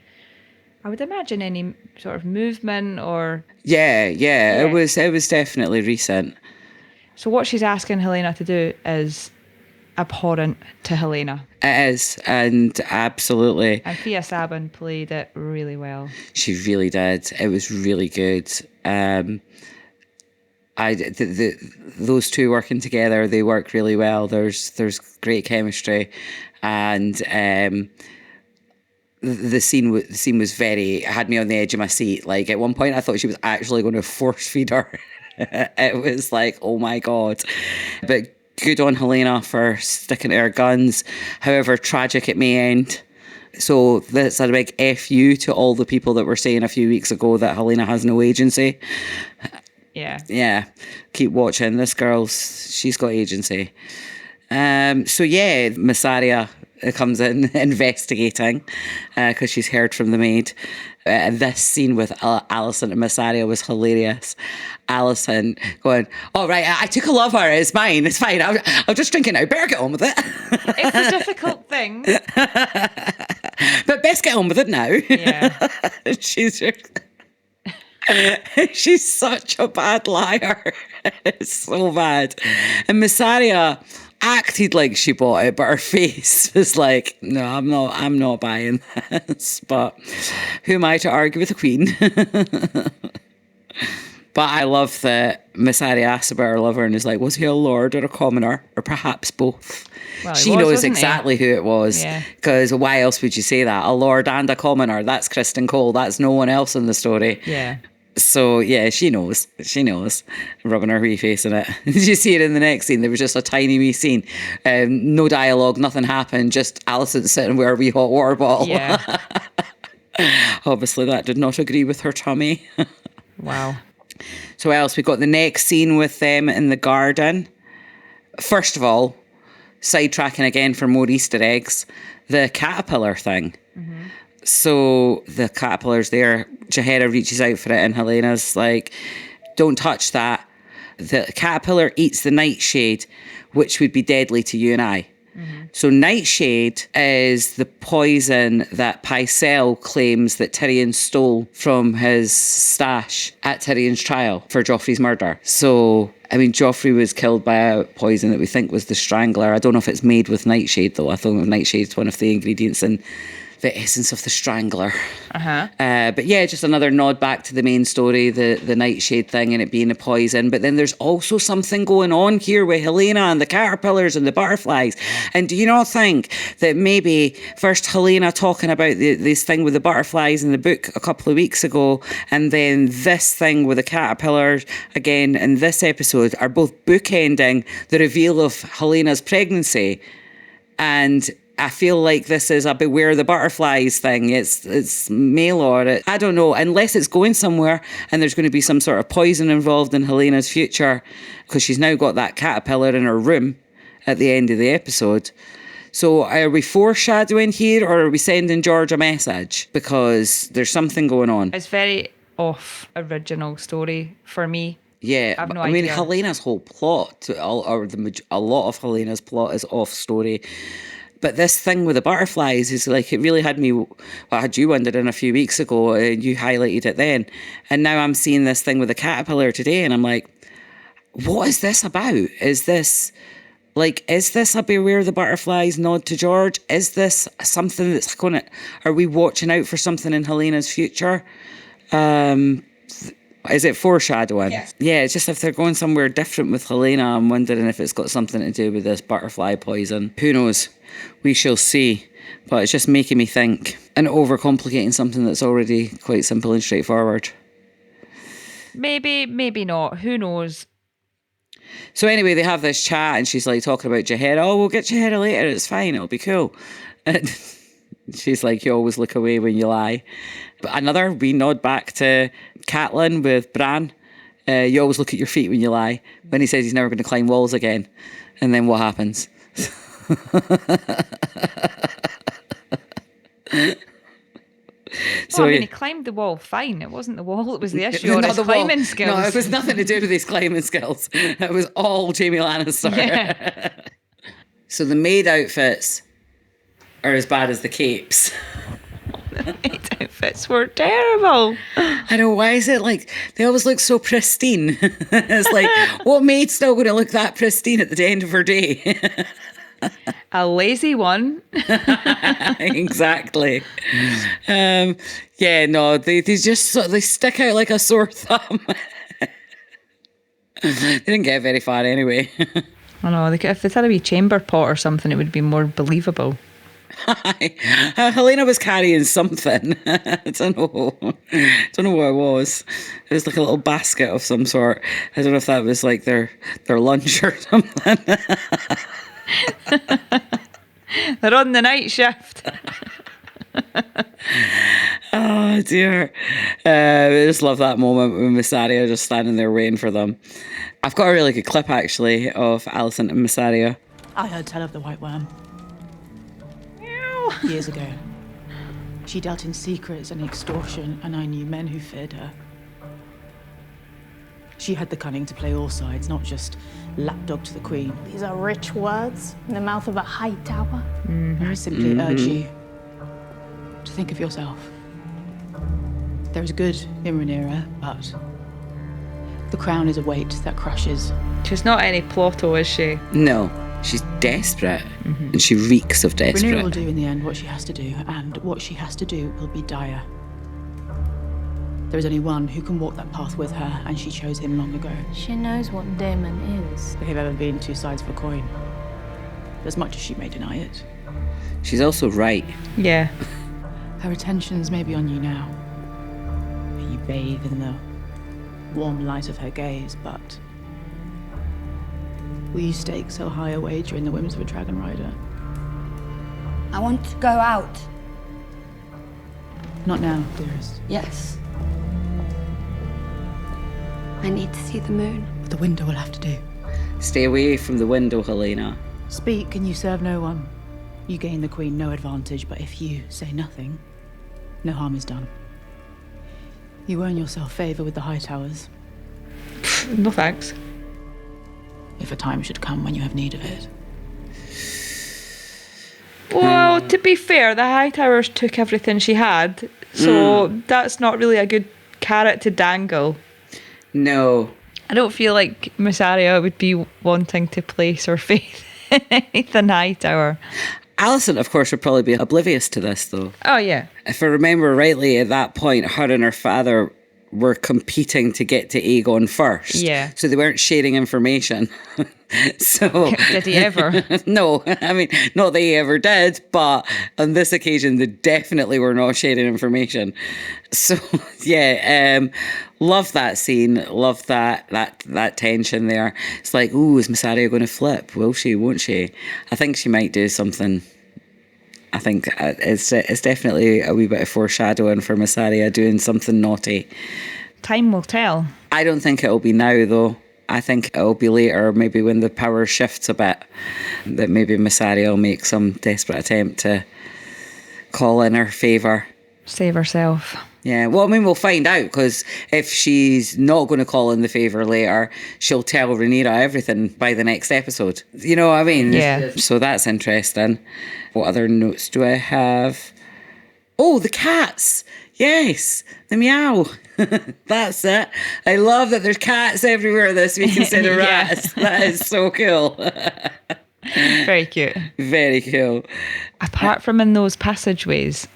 I would imagine, any sort of movement or... Yeah. It was definitely recent. So what she's asking Helena to do is abhorrent to Helena. It is, and absolutely. And Fia Sabin played it really well. She really did. It was really good. Those two working together, they work really well. There's great chemistry, and the scene was very, had me on the edge of my seat. Like at one point, I thought she was actually going to force feed her. It was like, oh my god! But good on Helena for sticking to her guns. However tragic it may end. So that's a big FU to all the people that were saying a few weeks ago that Helena has no agency. Yeah. Keep watching. This girl's, she's got agency. So yeah, Missaria comes in investigating because she's heard from the maid. This scene with Alicent and Mysaria was hilarious. Alicent going, "Oh, right, I took a lover. It's mine. It's fine. I'll just drink it now. Better get on with it." It's a difficult thing. But best get on with it now. Yeah. She's such a bad liar. It's so bad. And Mysaria acted like she bought it, but her face was like, "No, I'm not buying this." But who am I to argue with the queen? But I love that Mysaria asks about her lover and is like, was he a lord or a commoner? Or perhaps both? Well, she knows exactly who it was. Because why else would you say that? A lord and a commoner. That's Criston Cole. That's no one else in the story. Yeah. So, yeah, she knows. She knows. Rubbing her wee face in it. Did you see it in the next scene? There was just a tiny wee scene. No dialogue, nothing happened. Just Alicent sitting with her wee hot water bottle. Yeah. Obviously, that did not agree with her tummy. Wow. So what else? We got the next scene with them in the garden. First of all, sidetracking again for more Easter eggs, the caterpillar thing. Mm-hmm. So the caterpillar's there. Jaehaera reaches out for it and Helena's like, don't touch that. The caterpillar eats the nightshade, which would be deadly to you and I. Mm-hmm. So nightshade is the poison that Pycelle claims that Tyrion stole from his stash at Tyrion's trial for Joffrey's murder. So, I mean, Joffrey was killed by a poison that we think was the Strangler. I don't know if it's made with nightshade, though. I thought nightshade's one of the ingredients in the essence of the Strangler. Uh-huh. But yeah, just another nod back to the main story, the nightshade thing and it being a poison. But then there's also something going on here with Helena and the caterpillars and the butterflies. And do you not think that maybe first Helena talking about this thing with the butterflies in the book a couple of weeks ago, and then this thing with the caterpillars again in this episode are both bookending the reveal of Helena's pregnancy? And I feel like this is a beware the butterflies thing. It's mail or I don't know, unless it's going somewhere and there's going to be some sort of poison involved in Helena's future because she's now got that caterpillar in her room at the end of the episode. So are we foreshadowing here or are we sending George a message? Because there's something going on. It's very off original story for me. Yeah, I have no I mean, idea. Helena's whole plot, a lot of Helena's plot is off story. But this thing with the butterflies is like, it really had me, well, I had you wondering a few weeks ago and you highlighted it then. And now I'm seeing this thing with the caterpillar today and I'm like, what is this about? Is this a beware the butterflies nod to George? Is this something that's going to, are we watching out for something in Helena's future? Is it foreshadowing? Yes. Yeah, it's just if they're going somewhere different with Helena, I'm wondering if it's got something to do with this butterfly poison. Who knows? We shall see. But it's just making me think and overcomplicating something that's already quite simple and straightforward. Maybe not. Who knows? So anyway, they have this chat and she's like talking about Jaehaera. Oh, we'll get Jaehaera later. It's fine. It'll be cool. And she's like, you always look away when you lie. But another wee nod back to Catelyn with Bran. You always look at your feet when you lie. When he says he's never going to climb walls again. And then what happens? So, I mean, he climbed the wall fine. It wasn't the wall that was the issue, or his climbing skills. No, it was nothing to do with his climbing skills. It was all Jaime Lannister. Yeah. So the maid outfits are as bad as the capes. The maid outfits were terrible. I know, why is it like, they always look so pristine. It's like, what maid's still going to look that pristine at the end of her day? A lazy one. Exactly. Yeah, no, they just they stick out like a sore thumb. They didn't get very far anyway. I know, if they had a wee chamber pot or something, it would be more believable. Helena was carrying something. I don't know what it was. It was like a little basket of some sort. I don't know if that was like their lunch or something. They're on the night shift. Oh dear. I just love that moment with Mysaria just standing there waiting for them. I've got a really good clip actually of Alicent and Mysaria. I heard tell of the White Worm. years ago. She dealt in secrets and extortion, and I knew men who feared her. She had the cunning to play all sides, not just lapdog to the Queen. These are rich words in the mouth of a Hightower. I simply urge you to think of yourself. There is good in Rhaenyra, but the crown is a weight that crushes. She's not any Plotto, is she? No, she's desperate. And she reeks of Rhaenyra will desperate. do in the end what she has to do, and what she has to do will be dire. There is only one who can walk that path with her, and she chose him long ago. She knows what Daemon is. There have ever been two sides of a coin. As much as she may deny it. She's also right. Yeah. Her attentions may be on you now. You bathe in the warm light of her gaze, but will you stake so high a wager in the whims of a dragon rider? I want to go out. Not now, dearest. Yes. I need to see the moon. The window will have to do. Stay away from the window, Helena. Speak and you serve no one. You gain the Queen no advantage, but if you say nothing, no harm is done. You earn yourself favour with the Hightowers. No thanks. If a time should come when you have need of it. Well, to be fair, the Hightowers took everything she had, so that's not really a good carrot to dangle. No. I don't feel like Miss Arya would be wanting to place her faith in anything Hightower. Alicent, of course, would probably be oblivious to this, though. Oh, yeah. If I remember rightly, at that point, her and her father were competing to get to Aegon first. Yeah. So they weren't sharing information. So Did he ever? No, I mean, not that he ever did, but on this occasion, they definitely were not sharing information. So, yeah, love that scene. Love that tension there. It's like, ooh, is Miss Arya going to flip? Will she? Won't she? I think she might do something. I think it's definitely a wee bit of foreshadowing for Miss Arya doing something naughty. Time will tell. I don't think it'll be now, though. I think it'll be later, maybe when the power shifts a bit, that maybe Miss Arya will make some desperate attempt to call in her favour. Save herself. Yeah, well, I mean, we'll find out, because if she's not going to call in the favour later, she'll tell Rhaenyra everything by the next episode. You know what I mean? Yeah. So that's interesting. What other notes do I have? Oh, the cats. Yes, the meow. That's it. I love that there's cats everywhere this week instead of rats. That is so cool. Very cute. Very cool. Apart from in those passageways.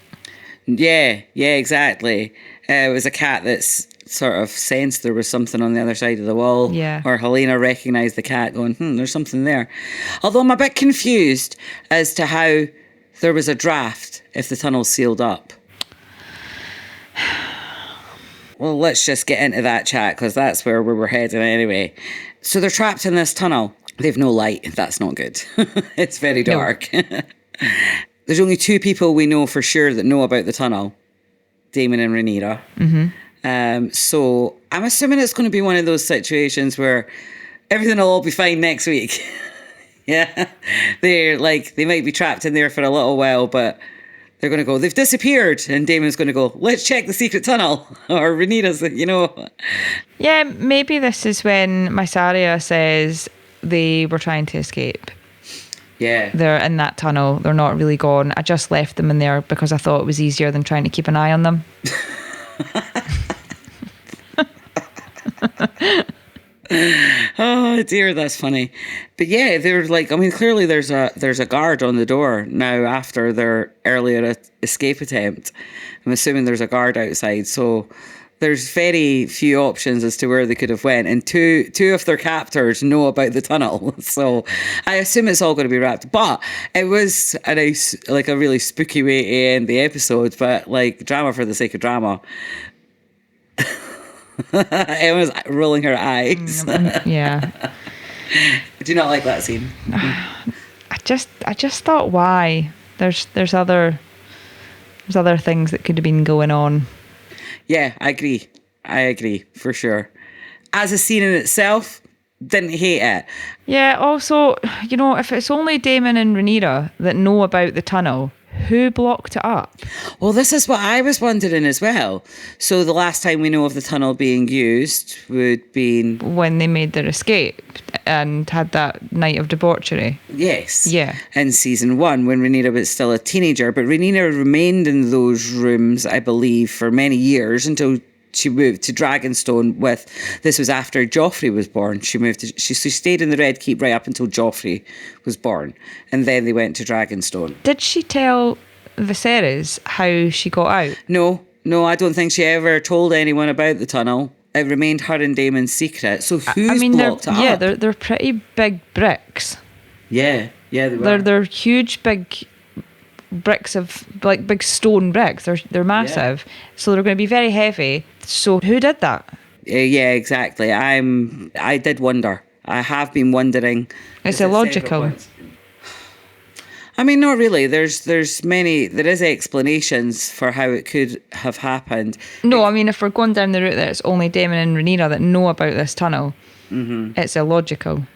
Yeah, exactly. It was a cat that's sort of sensed there was something on the other side of the wall. Yeah. Or Helena recognised the cat going, there's something there. Although I'm a bit confused as to how there was a draft if the tunnel's sealed up. Well, let's just get into that chat, because that's where we were heading anyway. So they're trapped in this tunnel. They've no light. That's not good. It's very dark. No. There's only two people we know for sure that know about the tunnel. Daemon and Rhaenyra. Mm-hmm. So I'm assuming it's going to be one of those situations where everything will all be fine next week. Yeah. They might be trapped in there for a little while, but they're going to go, they've disappeared. And Daemon's going to go, let's check the secret tunnel. Or Rhaenyra's, Yeah, maybe this is when Miss Arya says they were trying to escape. Yeah. They're in that tunnel. They're not really gone. I just left them in there because I thought it was easier than trying to keep an eye on them. Oh dear, that's funny. But yeah, they're clearly there's a guard on the door now after their earlier escape attempt. I'm assuming there's a guard outside, so there's very few options as to where they could have went, and two of their captors know about the tunnel, so I assume it's all going to be wrapped. But it was a nice, a really spooky way to end the episode, but drama for the sake of drama. Emma's rolling her eyes. Yeah. Do you not like that scene? I just thought, why? There's other things that could have been going on. Yeah, I agree for sure. As a scene in itself, didn't hate it. Yeah, also, if it's only Daemon and Rhaenyra that know about the tunnel, who blocked it up? Well, this is what I was wondering as well. So the last time we know of the tunnel being used would be when they made their escape and had that night of debauchery. Yes. Yeah. In season 1, when Rhaenyra was still a teenager, but Rhaenyra remained in those rooms, I believe, for many years until she moved to Dragonstone this was after Joffrey was born. She stayed in the Red Keep right up until Joffrey was born. And then they went to Dragonstone. Did she tell Viserys how she got out? No, I don't think she ever told anyone about the tunnel. It remained her and Daemon's secret. So who's blocked it up? Yeah, they're pretty big bricks. Yeah, they were. They're huge, big bricks of like big stone bricks. They're massive, so they're going to be very heavy. So who did that? Yeah, exactly. I did wonder. I have been wondering. It's illogical. I mean, not really. There is explanations for how it could have happened. No, I mean, if we're going down the route that it's only Daemon and Rhaenyra that know about this tunnel, it's illogical.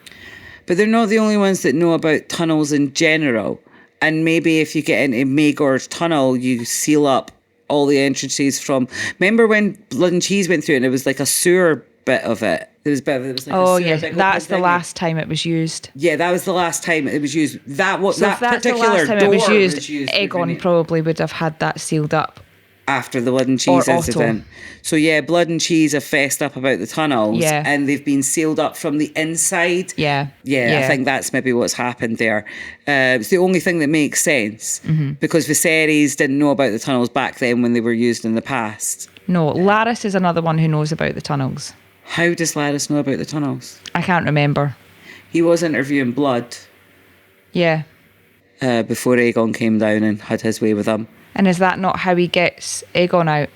But they're not the only ones that know about tunnels in general. And maybe if you get into Maegor's tunnel, you seal up all the entrances from... Remember when Blood and Cheese went through and it was like a sewer bit of it? There was like a sewer, yes, that's the last time it was used. Yeah, that was the last time it was used. That if that's particular the last time door it was used, Aegon probably would have had that sealed up. After the Blood and Cheese incident. So yeah, Blood and Cheese have fessed up about the tunnels and they've been sealed up from the inside. Yeah. I think that's maybe what's happened there. It's the only thing that makes sense because Viserys didn't know about the tunnels back then when they were used in the past. No, Larys is another one who knows about the tunnels. How does Larys know about the tunnels? I can't remember. He was interviewing Blood. Yeah. Before Aegon came down and had his way with him. And is that not how he gets Aegon out?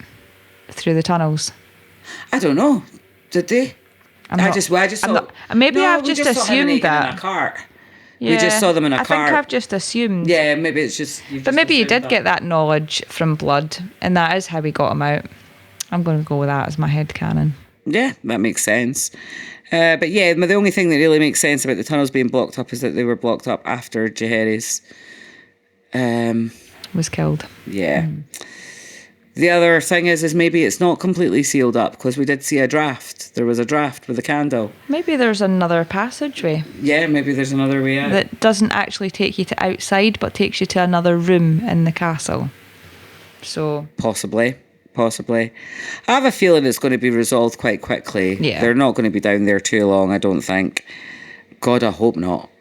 Through the tunnels? I don't know. Did they? I just saw... Maybe I've just assumed that. In a cart. Yeah, we just saw them in a cart. I think I've just assumed. Yeah, maybe it's just... But maybe he did get that knowledge from Blood, and that is how he got him out. I'm going to go with that as my headcanon. Yeah, that makes sense. But yeah, the only thing that really makes sense about the tunnels being blocked up is that they were blocked up after Jaehaerys was killed. Yeah. The other thing is maybe it's not completely sealed up because we did see a draft. There was a draft with a candle. Maybe there's another passageway. Yeah, maybe there's another way out. That doesn't actually take you to outside, but takes you to another room in the castle. So Possibly. I have a feeling it's going to be resolved quite quickly. Yeah. They're not going to be down there too long, I don't think. God, I hope not.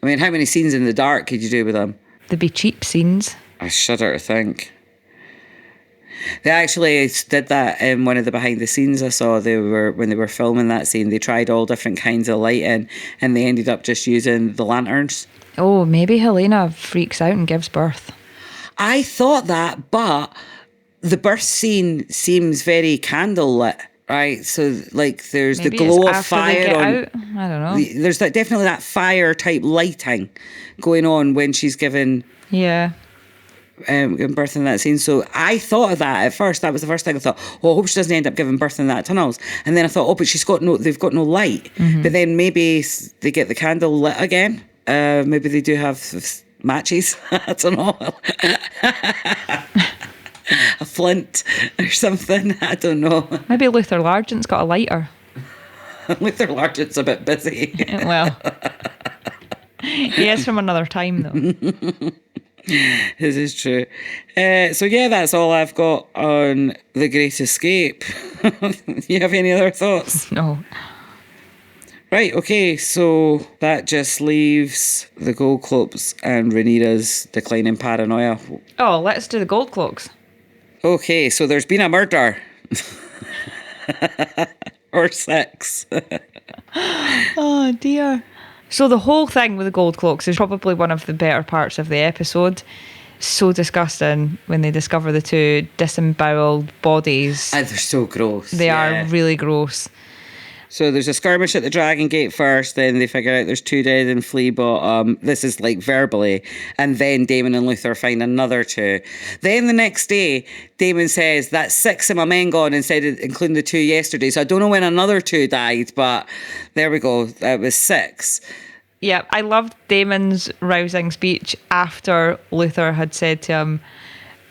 I mean, how many scenes in the dark could you do with them? There'd be cheap scenes. I shudder to think. They actually did that in one of the behind the scenes I saw. When they were filming that scene, they tried all different kinds of lighting and they ended up just using the lanterns. Oh, maybe Helena freaks out and gives birth. I thought that, but the birth scene seems very candlelit, right? So like there's maybe the glow it's of fire on. out. I don't know. There's definitely that fire type lighting going on when she's given birth in that scene. So I thought of that at first. That was the first thing I thought. Oh, I hope she doesn't end up giving birth in that tunnels. And then I thought, oh, but they've got no light. But then maybe they get the candle lit again. Maybe they do have matches. I don't know. A flint or something. I don't know. Maybe Luther Largent's got a lighter. Luther Largent's a bit busy. Well, he is from another time though. This is true. So yeah, that's all I've got on The Great Escape. You have any other thoughts? No. Right, okay, so that just leaves the Gold Cloaks and Rhaenyra's declining paranoia. Oh, let's do the Gold Cloaks. Okay, so there's been a murder. Or 6. Oh dear. So the whole thing with the Gold Cloaks is probably one of the better parts of the episode. So disgusting when they discover the 2 disemboweled bodies. And they're so gross. They are really gross. So there's a skirmish at the Dragon Gate first, then they figure out there's 2 dead in Flea Bottom. This is like verbally. And then Daemon and Luther find another 2. Then the next day, Daemon says, that's 6 of my men gone instead of including the 2 yesterday. So I don't know when another 2 died, but there we go. That was 6. Yeah, I loved Daemon's rousing speech after Luther had said to him,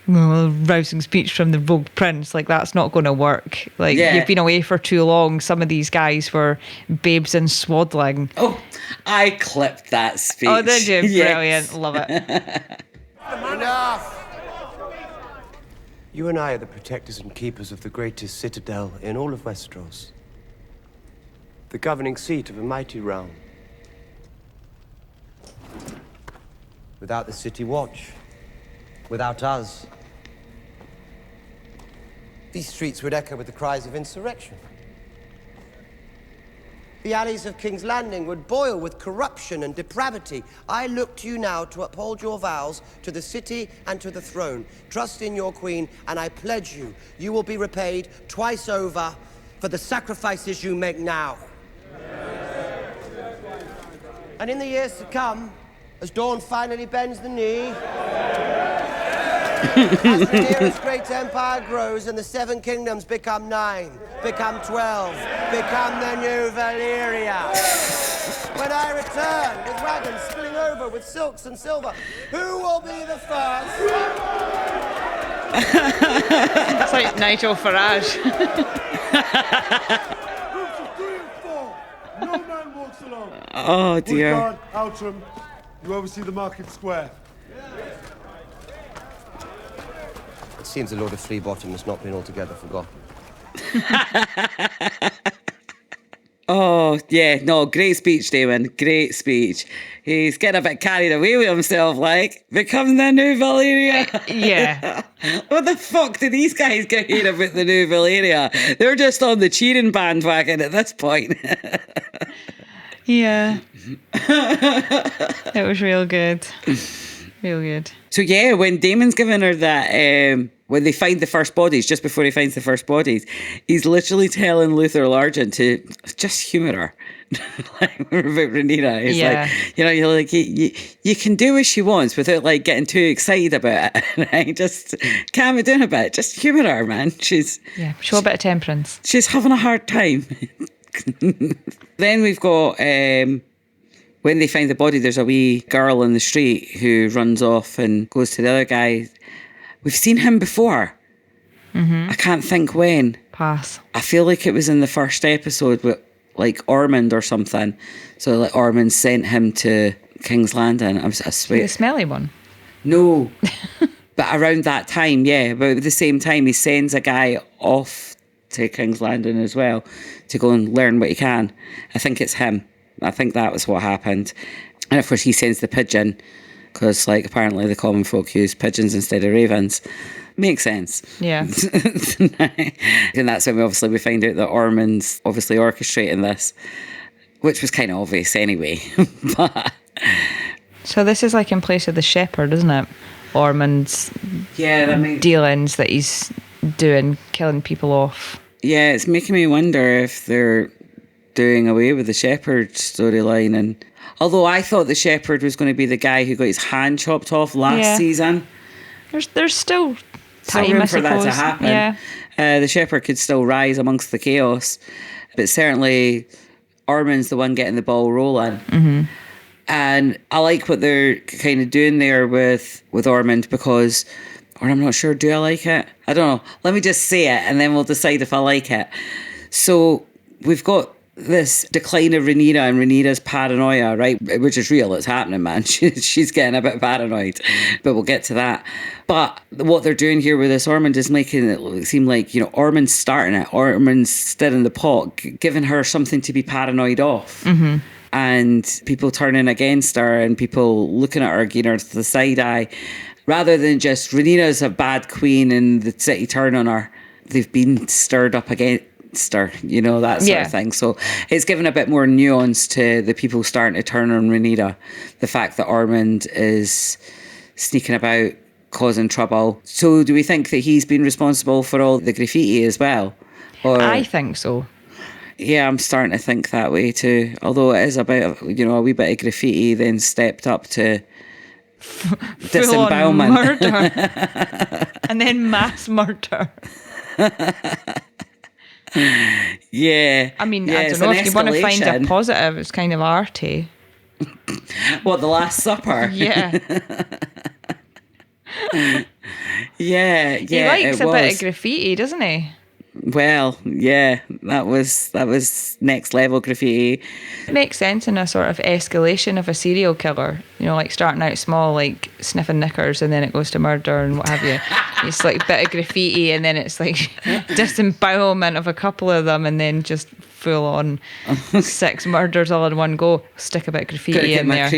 rousing speech from the rogue prince, like, that's not going to work. Like, you've been away for too long. Some of these guys were babes in swaddling. Oh, I clipped that speech. Oh, did you? Yes. Brilliant. Love it. Enough! You and I are the protectors and keepers of the greatest citadel in all of Westeros. The governing seat of a mighty realm. Without the city watch, without us, these streets would echo with the cries of insurrection. The alleys of King's Landing would boil with corruption and depravity. I look to you now to uphold your vows to the city and to the throne. Trust in your queen, and I pledge you, you will be repaid twice over for the sacrifices you make now. And in the years to come, as dawn finally bends the knee, as Rhaenyra's great empire grows and the 7 kingdoms become 9, become 12, become the new Valyria. When I return with wagons spilling over with silks and silver, who will be the first? It's like Nigel Farage. Groups of 3 and 4. No man walks alone. Oh, dear. Woodguard, Outram, you oversee the market square. It seems the Lord of Fleabottom has not been altogether forgotten. Oh, yeah, no, great speech, Damon. Great speech. He's getting a bit carried away with himself, like, become the new Valyria. Yeah. What the fuck do these guys get here about the new Valyria? They're just on the cheating bandwagon at this point. Yeah. It was real good. Real good. So yeah, when Damon's giving her that, when they find the first bodies, just before he finds the first bodies, he's literally telling Luther Largent to just humour her. Like, about Rhaenyra. It's like, you know, you're like, you can do what she wants without like getting too excited about it. Right? Just calm it down a bit. Just humour her, man. Show a bit of temperance. She's having a hard time. Then we've got, when they find the body, there's a wee girl in the street who runs off and goes to the other guy. We've seen him before. I can't think when. Pass. I feel like it was in the first episode with like Aemond or something. So like Aemond sent him to King's Landing. I swear. The smelly one? No. But around that time, yeah, about the same time, he sends a guy off to King's Landing as well to go and learn what he can. I think it's him. I think that was what happened. And of course he sends the pigeon because like apparently the common folk use pigeons instead of ravens. Makes sense. Yeah. And that's when we find out that Aemond's obviously orchestrating this, which was kind of obvious anyway. But so this is like in place of the shepherd, isn't it? Aemond's dealings that he's doing, killing people off. Yeah, it's making me wonder if they're doing away with the shepherd storyline. And although I thought the shepherd was going to be the guy who got his hand chopped off last season, there's still time, room I for that to suppose. happen. Yeah. The shepherd could still rise amongst the chaos, but certainly Aemond's the one getting the ball rolling. And I like what they're kind of doing there with Aemond because, or I'm not sure, do I like it? I don't know. Let me just say it and then we'll decide if I like it. So we've got this decline of Rhaenyra and Rhaenyra's paranoia, right? Which is real, it's happening, man. She's getting a bit paranoid, but we'll get to that. But what they're doing here with this Aemond is making it seem like, you know, Aemond's starting it. Aemond's stirring the pot, giving her something to be paranoid of. And people turning against her and people looking at her, giving her the side eye. Rather than just Rhaenyra's a bad queen and the city turn on her, they've been stirred up against her, you know, that sort of thing. So it's given a bit more nuance to the people starting to turn on Rhaenyra. The fact that Aemond is sneaking about, causing trouble. So do we think that he's been responsible for all the graffiti as well? Or, I think so. Yeah, I'm starting to think that way too. Although it is about, you know, a wee bit of graffiti then stepped up to disembowelment. Murder. And then mass murder. Yeah. I mean, I don't know, if you want to find a positive, it's kind of arty. What, The Last Supper? Yeah. Yeah, He likes a bit of graffiti, doesn't he? Well, yeah, that was next level graffiti. It makes sense in a sort of escalation of a serial killer. You know, like starting out small, like sniffing knickers, and then it goes to murder and what have you. It's like a bit of graffiti, and then it's like disembowelment of a couple of them, and then just full on 6 murders all in one go. Stick a bit of graffiti in there.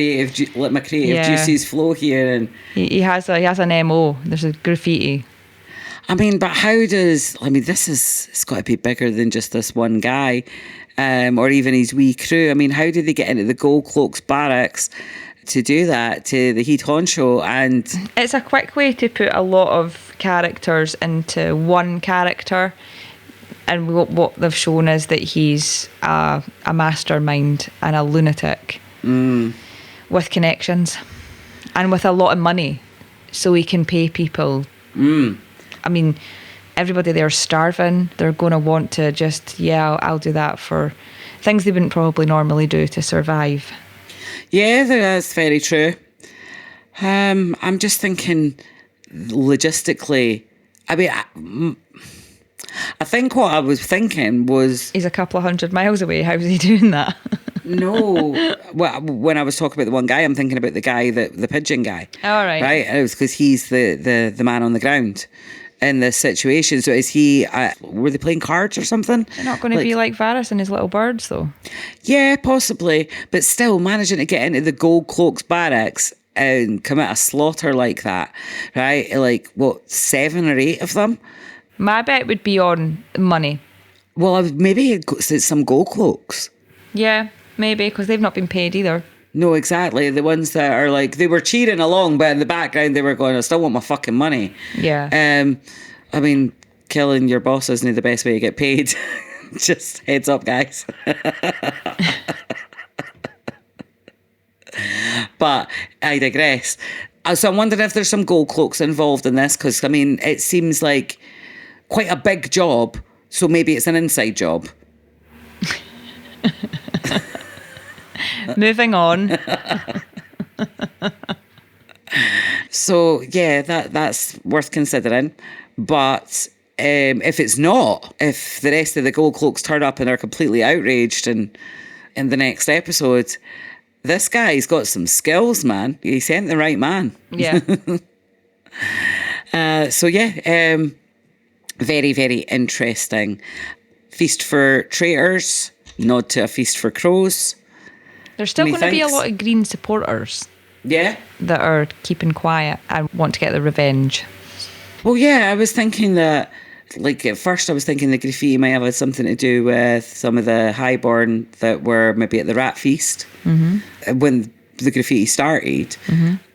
Let my creative juices flow here, and he has an MO. There's a graffiti. I mean, but it's got to be bigger than just this one guy, or even his wee crew. I mean, how did they get into the Gold Cloaks barracks to do that, to the head honcho? And it's a quick way to put a lot of characters into one character. And what they've shown is that he's a mastermind and a lunatic with connections and with a lot of money, so he can pay people. I mean, everybody there's starving. They're going to want to just, I'll do that for things they wouldn't probably normally do to survive. Yeah, that's very true. I'm just thinking logistically. I mean, I think what I was thinking was... He's a couple of 100 miles away. How's he doing that? No. Well, when I was talking about the one guy, I'm thinking about the guy, the pigeon guy. All right. Right? And it was because he's the man on the ground in this situation. So is he... were they playing cards or something? They're not going to be like Varys and his little birds, though. Yeah, possibly. But still, managing to get into the Gold Cloaks barracks and commit a slaughter like that, right? Like, 7 or 8 of them? My bet would be on money. Well, maybe it's some Gold Cloaks. Yeah, maybe, because they've not been paid either. No, exactly. The ones that are like, they were cheering along, but in the background they were going, I still want my fucking money. Yeah. I mean, killing your boss isn't the best way to get paid. Just heads up, guys. But I digress. So I'm wondering if there's some Gold Cloaks involved in this, because, I mean, it seems like quite a big job, so maybe it's an inside job. Moving on. So yeah, that's worth considering. But if it's not, if the rest of the Gold Cloaks turn up and are completely outraged and in the next episode, this guy's got some skills, man. He sent the right man. Yeah. So yeah, very, very interesting. Feast for traitors, nod to a feast for crows. There's still going to be a lot of green supporters. Yeah. That are keeping quiet and want to get the revenge. Well, yeah, I was thinking that, like, at first I was thinking the graffiti might have had something to do with some of the highborn that were maybe at the rat feast when the graffiti started.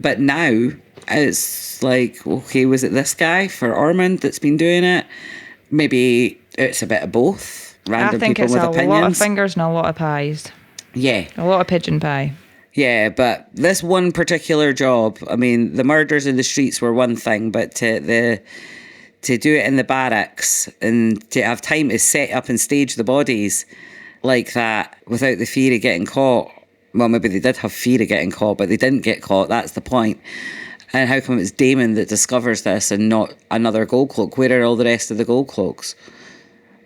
But now it's like, okay, was it this guy for Aemond that's been doing it? Maybe it's a bit of both. Random I think people it's with a opinions. lot of fingers and a lot of pies. Yeah. A lot of pigeon pie. Yeah, but this one particular job, I mean, the murders in the streets were one thing, but to do it in the barracks and to have time to set up and stage the bodies like that without the fear of getting caught. Well, maybe they did have fear of getting caught, but they didn't get caught. That's the point. And how come it's Daemon that discovers this and not another Gold Cloak? Where are all the rest of the Gold Cloaks?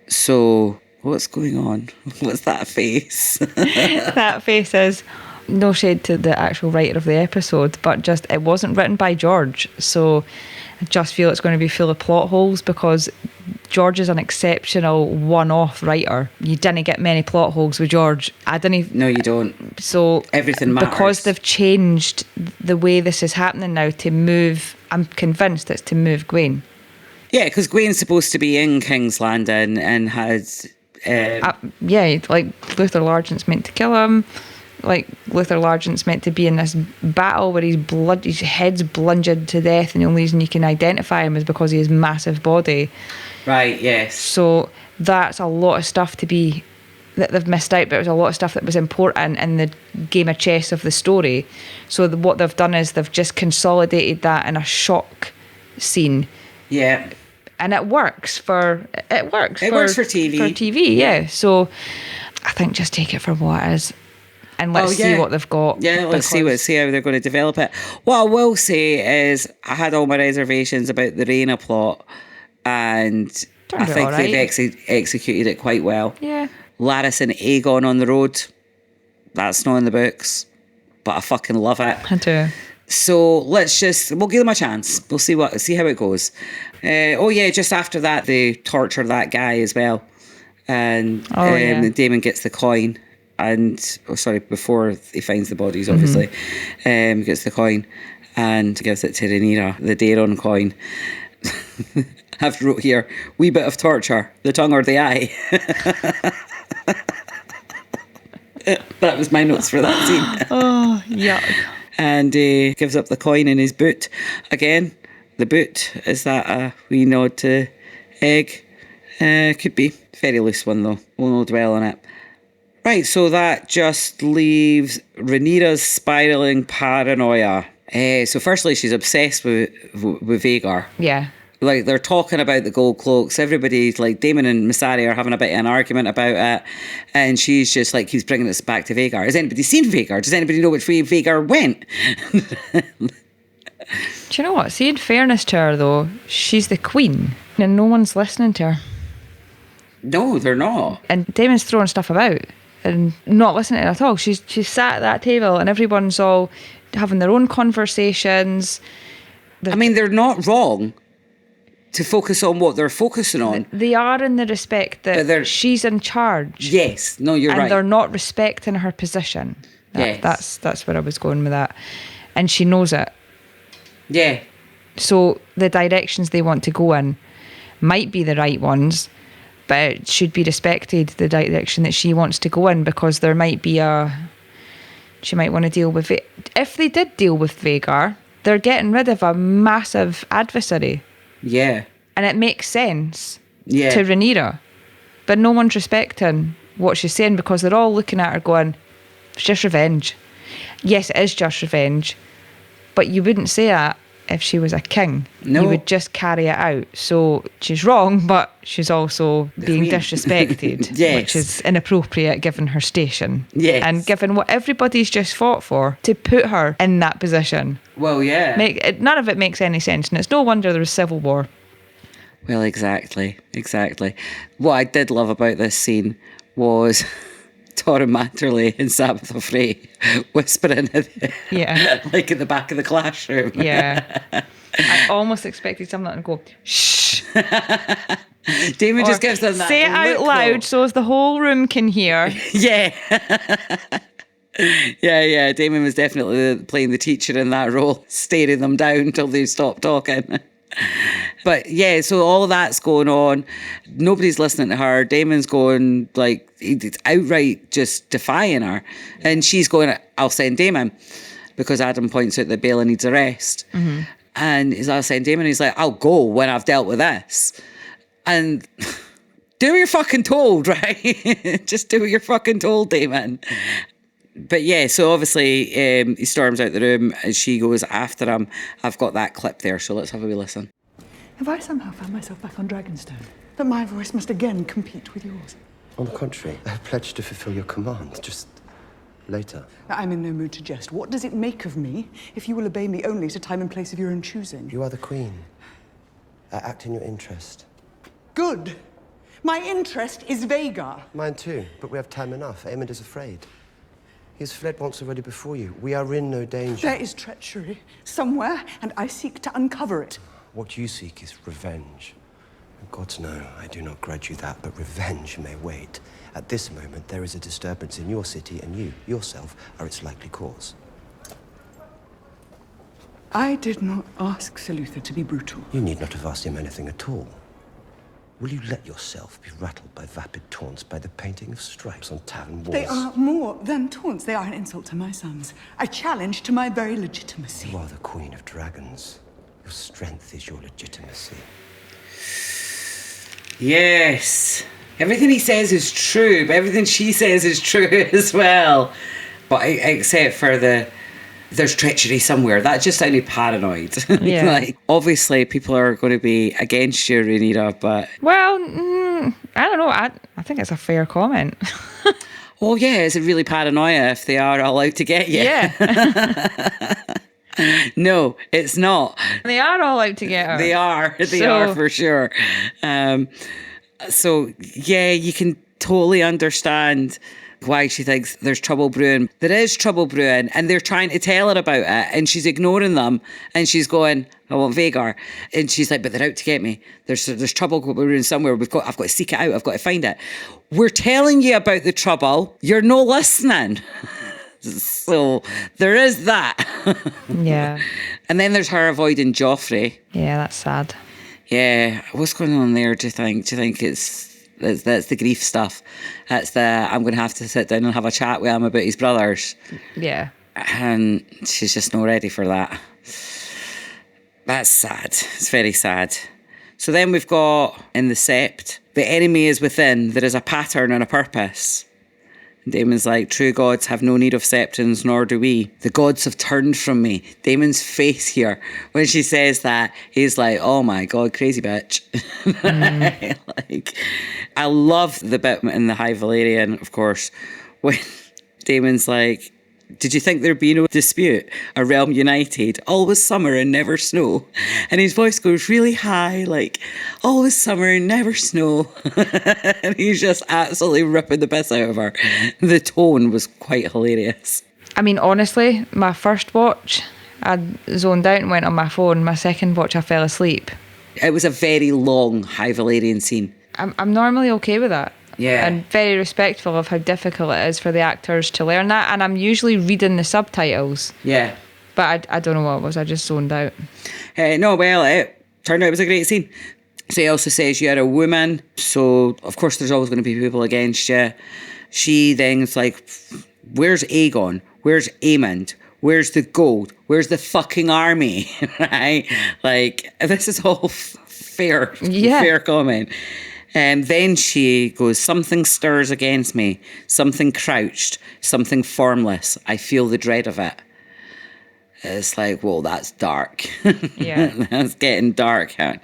So, what's going on? What's that face? That face is no shade to the actual writer of the episode, but just it wasn't written by George. So I just feel it's going to be full of plot holes because George is an exceptional one-off writer. You didn't get many plot holes with George. No, you don't. So everything matters. Because they've changed the way this is happening now to move, I'm convinced it's to move Gwayne. Yeah, because Gwayne's supposed to be in King's Landing and has... like Luther Largent's meant to kill him. Like Luther Largent's meant to be in this battle where his head's bludgeoned to death, and the only reason you can identify him is because of his massive body. Right, yes. So that's a lot of stuff that they've missed out, but it was a lot of stuff that was important in the game of chess of the story. So what they've done is they've just consolidated that in a shock scene. Yeah. And it works for TV. For TV, yeah. So I think just take it for what it is. And let's see what they've got. Yeah, let's see how they're going to develop it. What I will say is I had all my reservations about the Rhaena plot, and I think they've executed it quite well. Yeah. Larys and Aegon on the road, that's not in the books, but I fucking love it. I do. So we'll give them a chance. We'll see how it goes. Just after that, they torture that guy as well. And Daemon gets the coin. And before he finds the bodies, obviously, gets the coin and gives it to Rhaenyra, the Daeron coin. I've wrote here, wee bit of torture, the tongue or the eye. That was my notes for that scene. Oh, yuck. And he gives up the coin in his boot. Again, the boot, is that a wee nod to Egg? Could be. Very loose one though. We'll not dwell on it. Right, so that just leaves Rhaenyra's spiralling paranoia. So firstly, she's obsessed with Vhagar. Yeah. Like, they're talking about the gold cloaks. Everybody's like, Daemon and Missari are having a bit of an argument about it. And she's just like, keeps bringing us back to Vhagar. Has anybody seen Vhagar? Does anybody know which way Vhagar went? Do you know what? See, in fairness to her, though, she's the queen and no one's listening to her. No, they're not. And Daemon's throwing stuff about and not listening to her at all. She's sat at that table and everyone's all having their own conversations. They're not wrong to focus on what they're focusing on. They are, in the respect that she's in charge. Yes, no, you're right. And they're not respecting her position. Yes. That's where I was going with that. And she knows it. Yeah. So the directions they want to go in might be the right ones, but it should be respected, the direction that she wants to go in, because there might be she might want to deal with it. If they did deal with Vhagar, they're getting rid of a massive adversary. Yeah. And it makes sense to Rhaenyra. But no one's respecting what she's saying because they're all looking at her going, it's just revenge. Yes, it is just revenge. But you wouldn't say that if she was a king. No. You would just carry it out. So she's wrong, but she's also being disrespected. Yes. Which is inappropriate given her station. Yes. And given what everybody's just fought for to put her in that position. Well, yeah. None of it makes any sense, and it's no wonder there was civil war. Well, exactly. What I did love about this scene was Torrin Matterley and Sabbath of Frey whispering like at the back of the classroom. Yeah. I almost expected someone to go, shh. Daemon just gives them that say it out loud so as the whole room can hear. Yeah. Yeah. Daemon was definitely playing the teacher in that role, staring them down until they stopped talking. But yeah, so all of that's going on. Nobody's listening to her. Daemon's going, like, he's outright just defying her. And she's going, I'll send Daemon. Because Adam points out that Bella needs a rest. Mm-hmm. And I'll send Daemon. He's like, I'll go when I've dealt with this. And do what you're fucking told, right? Just do what you're fucking told, Daemon. But yeah, so obviously he storms out the room and she goes after him. I've got that clip there, so let's have a wee listen. Have I somehow found myself back on Dragonstone? That my voice must again compete with yours? On the contrary, I pledge to fulfill your command, just later. I'm in no mood to jest. What does it make of me if you will obey me only at a time and place of your own choosing? You are the queen. I act in your interest. Good. My interest is Vhagar. Mine too, but we have time enough. Aemond is afraid. He has fled once already before you. We are in no danger. There is treachery somewhere, and I seek to uncover it. What you seek is revenge. Gods know, I do not grudge you that, but revenge may wait. At this moment, there is a disturbance in your city, and you, yourself, are its likely cause. I did not ask Sir Luther to be brutal. You need not have asked him anything at all. Will you let yourself be rattled by vapid taunts, by the painting of stripes on tavern walls? They are more than taunts. They are an insult to my sons. A challenge to my very legitimacy. You are the Queen of Dragons. Your strength is your legitimacy. Yes. Everything he says is true, but everything she says is true as well. But except for there's treachery somewhere. That just sounded paranoid. Yeah. Like, obviously, people are going to be against you, Rhaenyra, but... Well, I don't know. I think it's a fair comment. Oh, yeah, is it really paranoia if they are all out to get you? Yeah. No, it's not. They are all out to get her. They are. They are for sure. So, yeah, you can totally understand why she thinks there's trouble brewing. There is trouble brewing, and they're trying to tell her about it, and she's ignoring them, and she's going, I want Vhagar. And she's like, but they're out to get me. There's trouble brewing somewhere. I've got to seek it out. I've got to find it. We're telling you about the trouble. You're not listening. So there is that. Yeah. And then there's her avoiding Joffrey. Yeah, that's sad. Yeah. What's going on there, do you think? Do you think that's the grief stuff? That's I'm going to have to sit down and have a chat with him about his brothers. Yeah. And she's just not ready for that. That's sad. It's very sad. So then we've got in the Sept, the enemy is within. There is a pattern and a purpose. Daemon's like, true gods have no need of septons, nor do we. The gods have turned from me. Daemon's face here, when she says that, he's like, oh my God, crazy bitch. Like, I love the bit in the High Valyrian, of course, when Daemon's like, did you think there'd be no dispute? A realm united, always summer and never snow. And his voice goes really high, like, always summer and never snow. And he's just absolutely ripping the piss out of her. The tone was quite hilarious. I mean, honestly, my first watch, I zoned out and went on my phone. My second watch, I fell asleep. It was a very long High Valyrian scene. I'm normally okay with that. Yeah. And very respectful of how difficult it is for the actors to learn that. And I'm usually reading the subtitles. Yeah. But I don't know what it was. I just zoned out. No, well, it turned out it was a great scene. So he also says you're a woman. So, of course, there's always going to be people against you. She then is like, where's Aegon? Where's Aemond? Where's the gold? Where's the fucking army? Right? Like, this is all fair comment. And then she goes, something stirs against me, something crouched, something formless. I feel the dread of it. It's like, whoa, that's dark. Yeah. That's getting dark. Huh?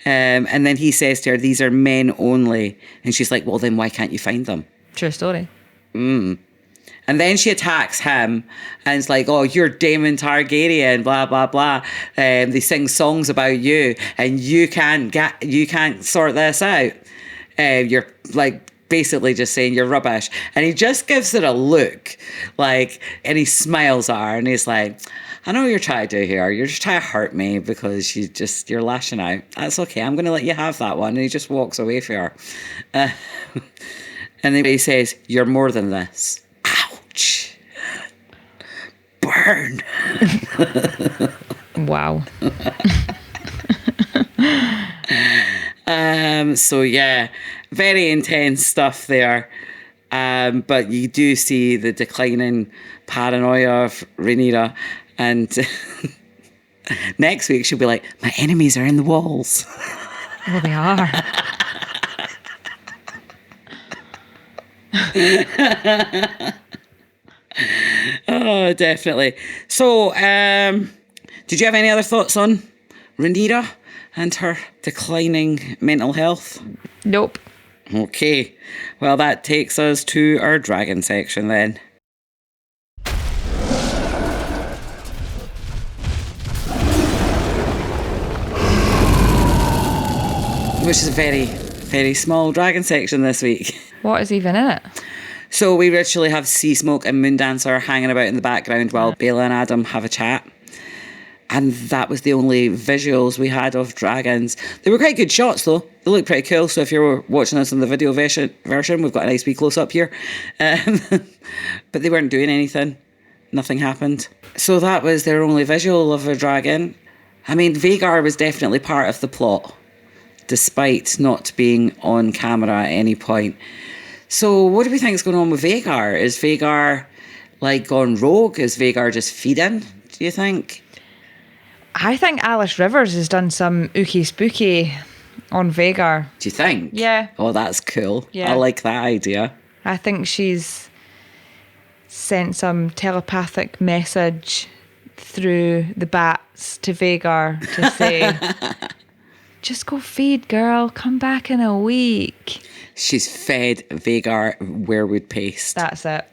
And then he says to her, these are men only. And she's like, well, then why can't you find them? True story. And then she attacks him and it's like, oh, you're Daemon Targaryen, blah, blah, blah. They sing songs about you and you can't sort this out. You're like basically just saying you're rubbish. And he just gives her a look, like, and he smiles at her and he's like, I know what you're trying to do here. You're just trying to hurt me because you're lashing out. That's okay. I'm going to let you have that one. And he just walks away from her. And then he says, you're more than this. Ouch. Burn. Wow. So yeah, very intense stuff there. But you do see the declining paranoia of Rhaenyra, and next week she'll be like, my enemies are in the walls. Well, they are. Oh, definitely. So, did you have any other thoughts on Rhaenyra and her declining mental health? Nope. Okay. Well, that takes us to our dragon section then. Which is a very, very small dragon section this week. What is even in it? So we literally have Sea Smoke and Moondancer hanging about in the background while Bella and Adam have a chat. And that was the only visuals we had of dragons. They were quite good shots though. They look pretty cool. So if you're watching this in the video version, we've got a nice wee close up here. But they weren't doing anything. Nothing happened. So that was their only visual of a dragon. I mean, Vhagar was definitely part of the plot, despite not being on camera at any point. So what do we think is going on with Vhagar? Is Vhagar like gone rogue? Is Vhagar just feeding, do you think? I think Alys Rivers has done some ooky spooky on Vhagar. Do you think? Yeah. Oh, that's cool. Yeah. I like that idea. I think she's sent some telepathic message through the bats to Vhagar to say, Just go feed, girl. Come back in a week. She's fed Vhagar weirwood paste. That's it.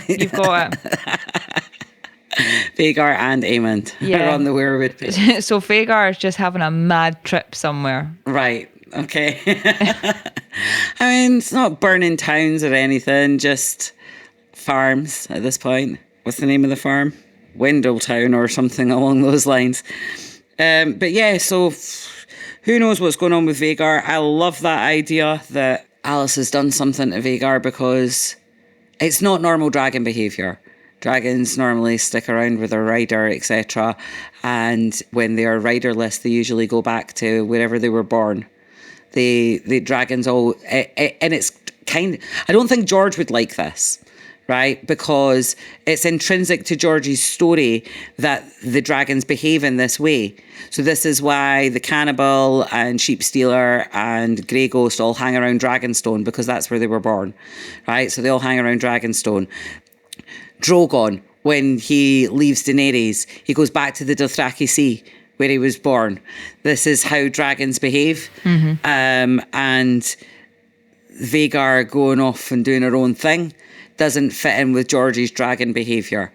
You've got it. Vhagar and Aemond are on the weirwood paste. So Vhagar is just having a mad trip somewhere. Right. Okay. I mean, it's not burning towns or anything, just farms at this point. What's the name of the farm? Wendletown or something along those lines. But yeah, so who knows what's going on with Vhagar. I love that idea that Alys has done something to Vhagar, because it's not normal dragon behaviour. Dragons normally stick around with their rider, etc. And when they are riderless, they usually go back to wherever they were born. The dragons all... And it's kind... I don't think George would like this, right? Because it's intrinsic to George's story that the dragons behave in this way. So this is why the cannibal and sheep stealer and grey ghost all hang around Dragonstone, because that's where they were born, right? So they all hang around Dragonstone. Drogon, when he leaves Daenerys, he goes back to the Dothraki Sea where he was born. This is how dragons behave. And Vhagar going off and doing her own thing doesn't fit in with George's dragon behaviour.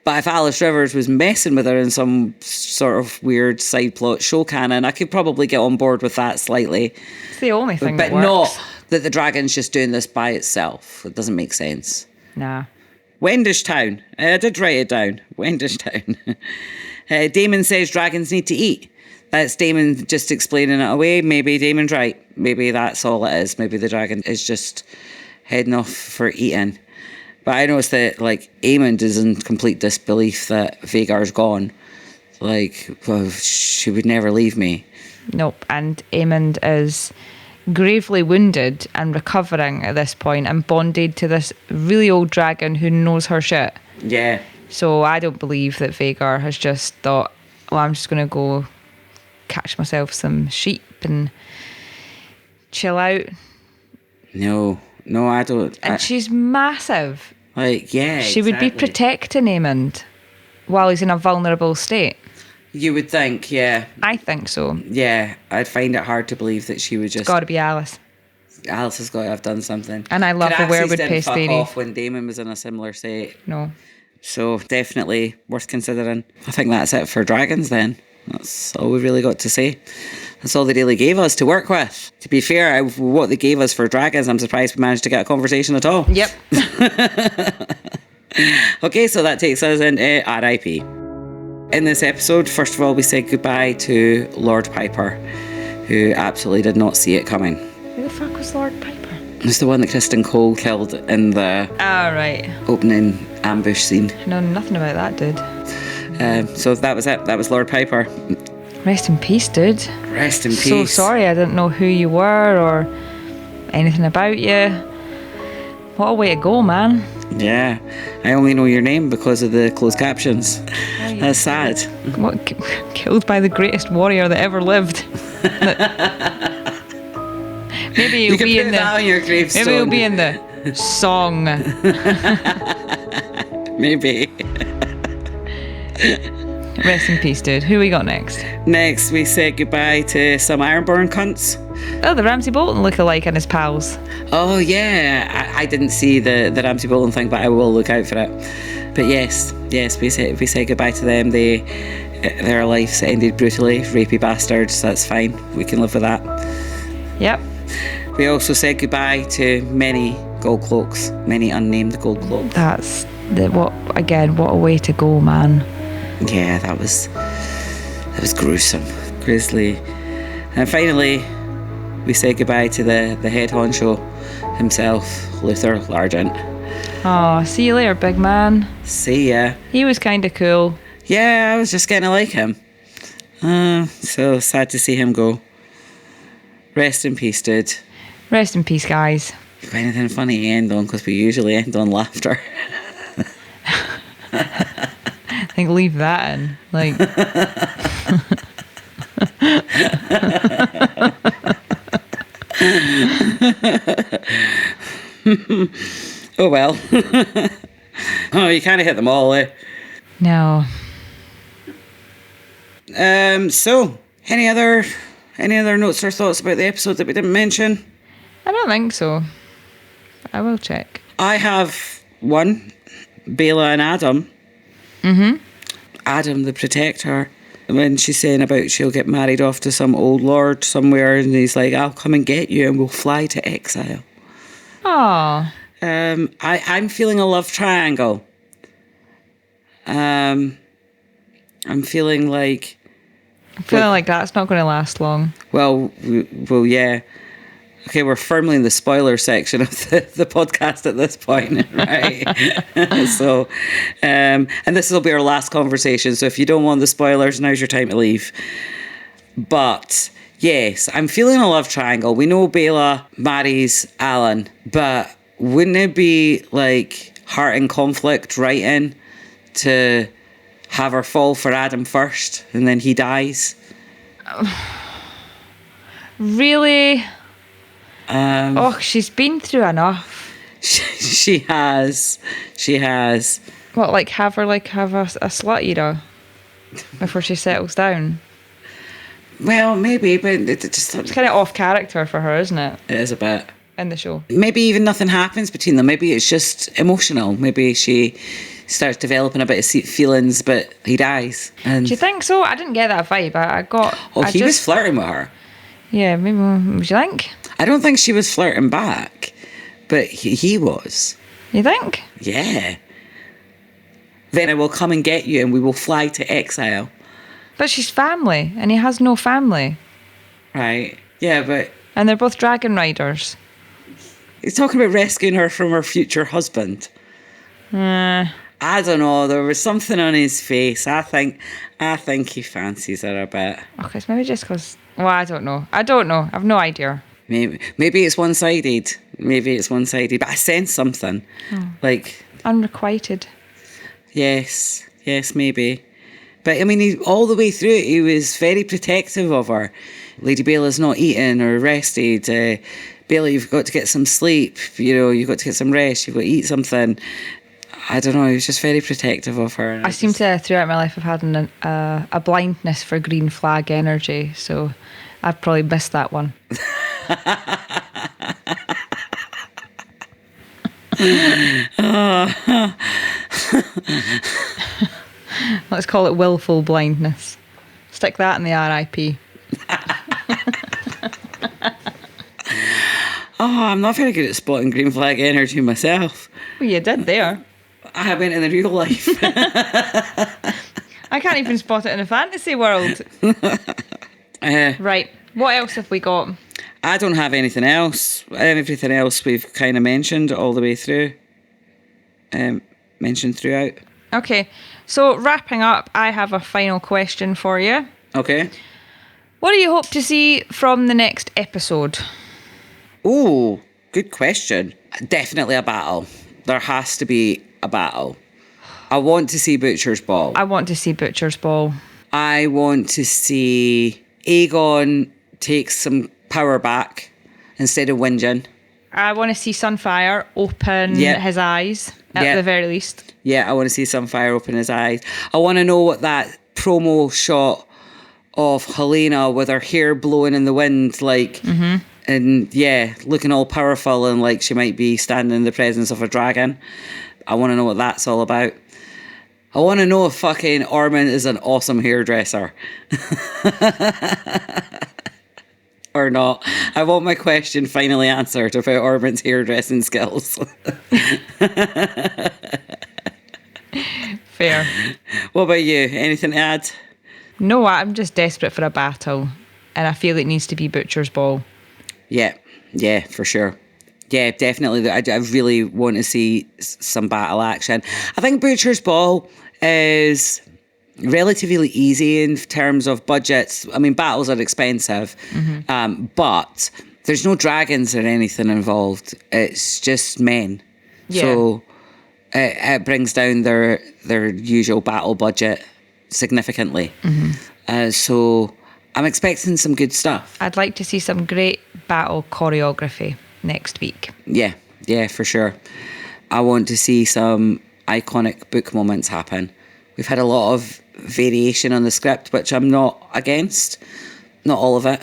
But if Alys Rivers was messing with her in some sort of weird side plot show canon, I could probably get on board with that slightly. It's the only thing but that works. not that the dragon's just doing this by itself. It doesn't make sense. Nah. Wendish Town. I did write it down. Wendish Town. Daemon says dragons need to eat. That's Daemon just explaining it away. Maybe Daemon's right. Maybe that's all it is. Maybe the dragon is just heading off for eating. But I noticed that, like, Aemond is in complete disbelief that Vhagar's gone. Like, well, she would never leave me. Nope. And Aemond is gravely wounded and recovering at this point and bonded to this really old dragon who knows her shit. Yeah. So I don't believe that Vhagar has just thought, well, I'm just going to go catch myself some sheep and chill out. No, I don't. And she's massive. Like, yeah, She would be protecting Aemond while he's in a vulnerable state. You would think, yeah. I think so. Yeah, I'd find it hard to believe that she would just... It's got to be Alys. Alys has got to have done something. And I love the weirwood paste didn't lady. fuck off when Daemon was in a similar state. No. So definitely worth considering. I think that's it for dragons then. That's all we really got to say. That's all they really gave us to work with. To be fair, what they gave us for dragons, I'm surprised we managed to get a conversation at all. Yep. Okay, so that takes us into R.I.P. In this episode, first of all, we said goodbye to Lord Piper, who absolutely did not see it coming. Who the fuck was Lord Piper? It's the one that Criston Cole killed in the opening ambush scene. I know nothing about that, dude. So that was it. That was Lord Piper. Rest in peace, dude. Rest in peace. So sorry, I didn't know who you were or anything about you. What a way to go, man. Yeah, I only know your name because of the closed captions. That's sad. What? Killed by the greatest warrior that ever lived. Maybe he'll be in the. On your gravestone. Maybe he'll be in the song. Maybe. Rest in peace, dude. Who we got next? Next, we said goodbye to some Ironborn cunts. Oh, the Ramsay Bolton lookalike and his pals. Oh, yeah. I didn't see the Ramsay Bolton thing, but I will look out for it. But yes, we say goodbye to them. Their lives ended brutally. Rapey bastards, that's fine. We can live with that. Yep. We also said goodbye to many gold cloaks, many unnamed gold cloaks. That's what a way to go, man. Yeah, that was gruesome, grisly. And finally, we say goodbye to the head honcho himself, Luther Largent. Oh, see you later, big man. See ya. He was kind of cool. Yeah, I was just kind of like him. So sad to see him go. Rest in peace, dude. Rest in peace, guys. You got anything funny to end on? Because we usually end on laughter. I think leave that in. Like. Oh well. Oh, you kind of hit them all, eh? No. So Any other notes or thoughts about the episode that we didn't mention? I don't think so. I will check. I have one. Bela and Adam. Mm-hmm. Adam, the protector. When she's saying about she'll get married off to some old lord somewhere, and he's like, I'll come and get you and we'll fly to exile. Oh. I'm feeling a love triangle. I'm feeling like that's not going to last long. Well, yeah. Okay, we're firmly in the spoiler section of the podcast at this point, right? So, and this will be our last conversation. So if you don't want the spoilers, now's your time to leave. But yes, I'm feeling a love triangle. We know Bela marries Alan, but wouldn't it be like heart and conflict writing to have her fall for Adam first and then he dies? Really? She's been through enough. She has. What, like have a slut eater before she settles down? Well, maybe, but it's kind of off character for her, isn't it? It is a bit. In the show. Maybe even nothing happens between them. Maybe it's just emotional. Maybe she starts developing a bit of feelings, but he dies. And do you think so? I didn't get that vibe. I got... he was flirting with her. Yeah, maybe. What do you think? I don't think she was flirting back, but he was. You think? Yeah. Then I will come and get you and we will fly to exile. But she's family, and he has no family. Right. Yeah, but... And they're both dragon riders. He's talking about rescuing her from her future husband. I don't know. There was something on his face. I think he fancies her a bit. Okay, it's maybe just because... Well, I don't know. I've no idea. Maybe it's one-sided. But I sense something. Like... Unrequited. Yes, maybe. But, I mean, all the way through it, he was very protective of her. Lady Bela's not eating or rested. Bela, you've got to get some sleep. You've got to get some rest. You've got to eat something. I don't know. He was just very protective of her. I seem to, throughout my life, have had a blindness for green flag energy. So I've probably missed that one. Let's call it willful blindness. Stick that in the R.I.P. I'm not very good at spotting green flag energy myself. Well, you did there. I went in the real life. I can't even spot it in a fantasy world. Right. What else have we got? I don't have anything else. Everything else we've kind of mentioned all the way through. Mentioned throughout. Okay. So wrapping up, I have a final question for you. Okay. What do you hope to see from the next episode? Oh, good question. Definitely a battle. There has to be a battle. I want to see Butcher's Ball. I want to see Butcher's Ball. I want to see Aegon take some power back instead of whinging. I want to see Sunfire open his eyes at the very least. Yeah, I want to see Sunfire open his eyes. I want to know what that promo shot of Helena with her hair blowing in the wind, like, and looking all powerful and like she might be standing in the presence of a dragon. I want to know what that's all about. I want to know if fucking Aemond is an awesome hairdresser. Or not. I want my question finally answered about Aemond's hairdressing skills. Fair. What about you? Anything to add? No, I'm just desperate for a battle. And I feel it needs to be Butcher's Ball. Yeah, for sure. Yeah, definitely. I really want to see some battle action. I think Butcher's Ball is relatively easy in terms of budgets. I mean, battles are expensive, but there's no dragons or anything involved. It's just men. Yeah. So it brings down their usual battle budget significantly. So I'm expecting some good stuff. I'd like to see some great battle choreography next week. Yeah, for sure. I want to see some iconic book moments happen. We've had a lot of variation on the script, which I'm not against. not all of it.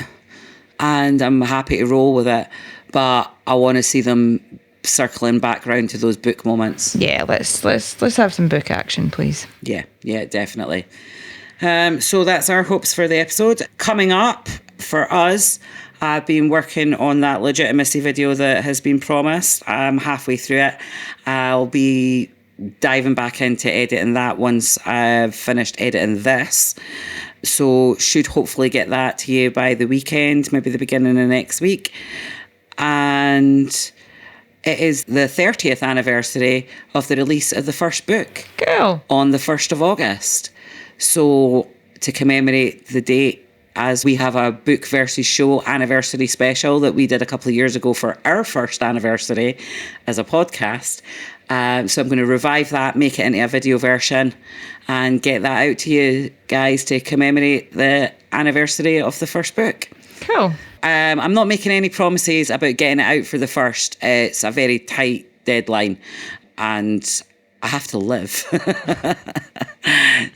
And I'm happy to roll with it. But I want to see them circling back round to those book moments. Yeah, let's have some book action, please. Yeah, definitely. So that's our hopes for the episode. Coming up for us, I've been working on that legitimacy video that has been promised. I'm halfway through it. I'll be diving back into editing that once I've finished editing this. So should hopefully get that to you by the weekend, maybe the beginning of next week. And it is the 30th anniversary of the release of the first book. Cool. On the 1st of August. So to commemorate the date, as we have a book versus show anniversary special that we did a couple of years ago for our first anniversary as a podcast. So I'm going to revive that, make it into a video version and get that out to you guys to commemorate the anniversary of the first book. Cool. I'm not making any promises about getting it out for the first. It's a very tight deadline and I have to live.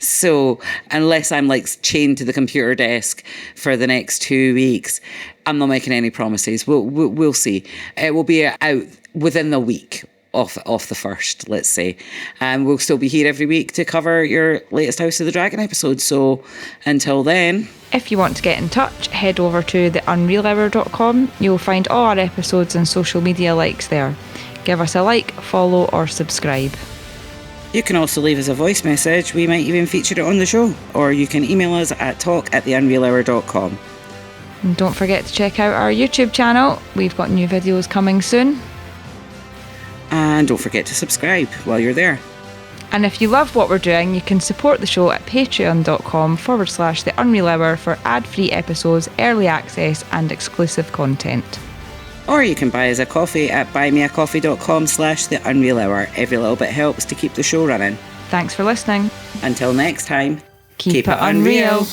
So unless I'm like chained to the computer desk for the next 2 weeks, I'm not making any promises. We'll see. It will be out within the week of the first, let's say. And we'll still be here every week to cover your latest House of the Dragon episode. So until then... If you want to get in touch, head over to theunrealhour.com. You'll find all our episodes and social media likes there. Give us a like, follow or subscribe. You can also leave us a voice message. We might even feature it on the show. Or you can email us at talk@theunrealhour.com. And don't forget to check out our YouTube channel. We've got new videos coming soon. And don't forget to subscribe while you're there. And if you love what we're doing, you can support the show at patreon.com/The Unreal Hour for ad-free episodes, early access and exclusive content. Or you can buy us a coffee at buymeacoffee.com/The Unreal Hour. Every little bit helps to keep the show running. Thanks for listening. Until next time, keep it unreal.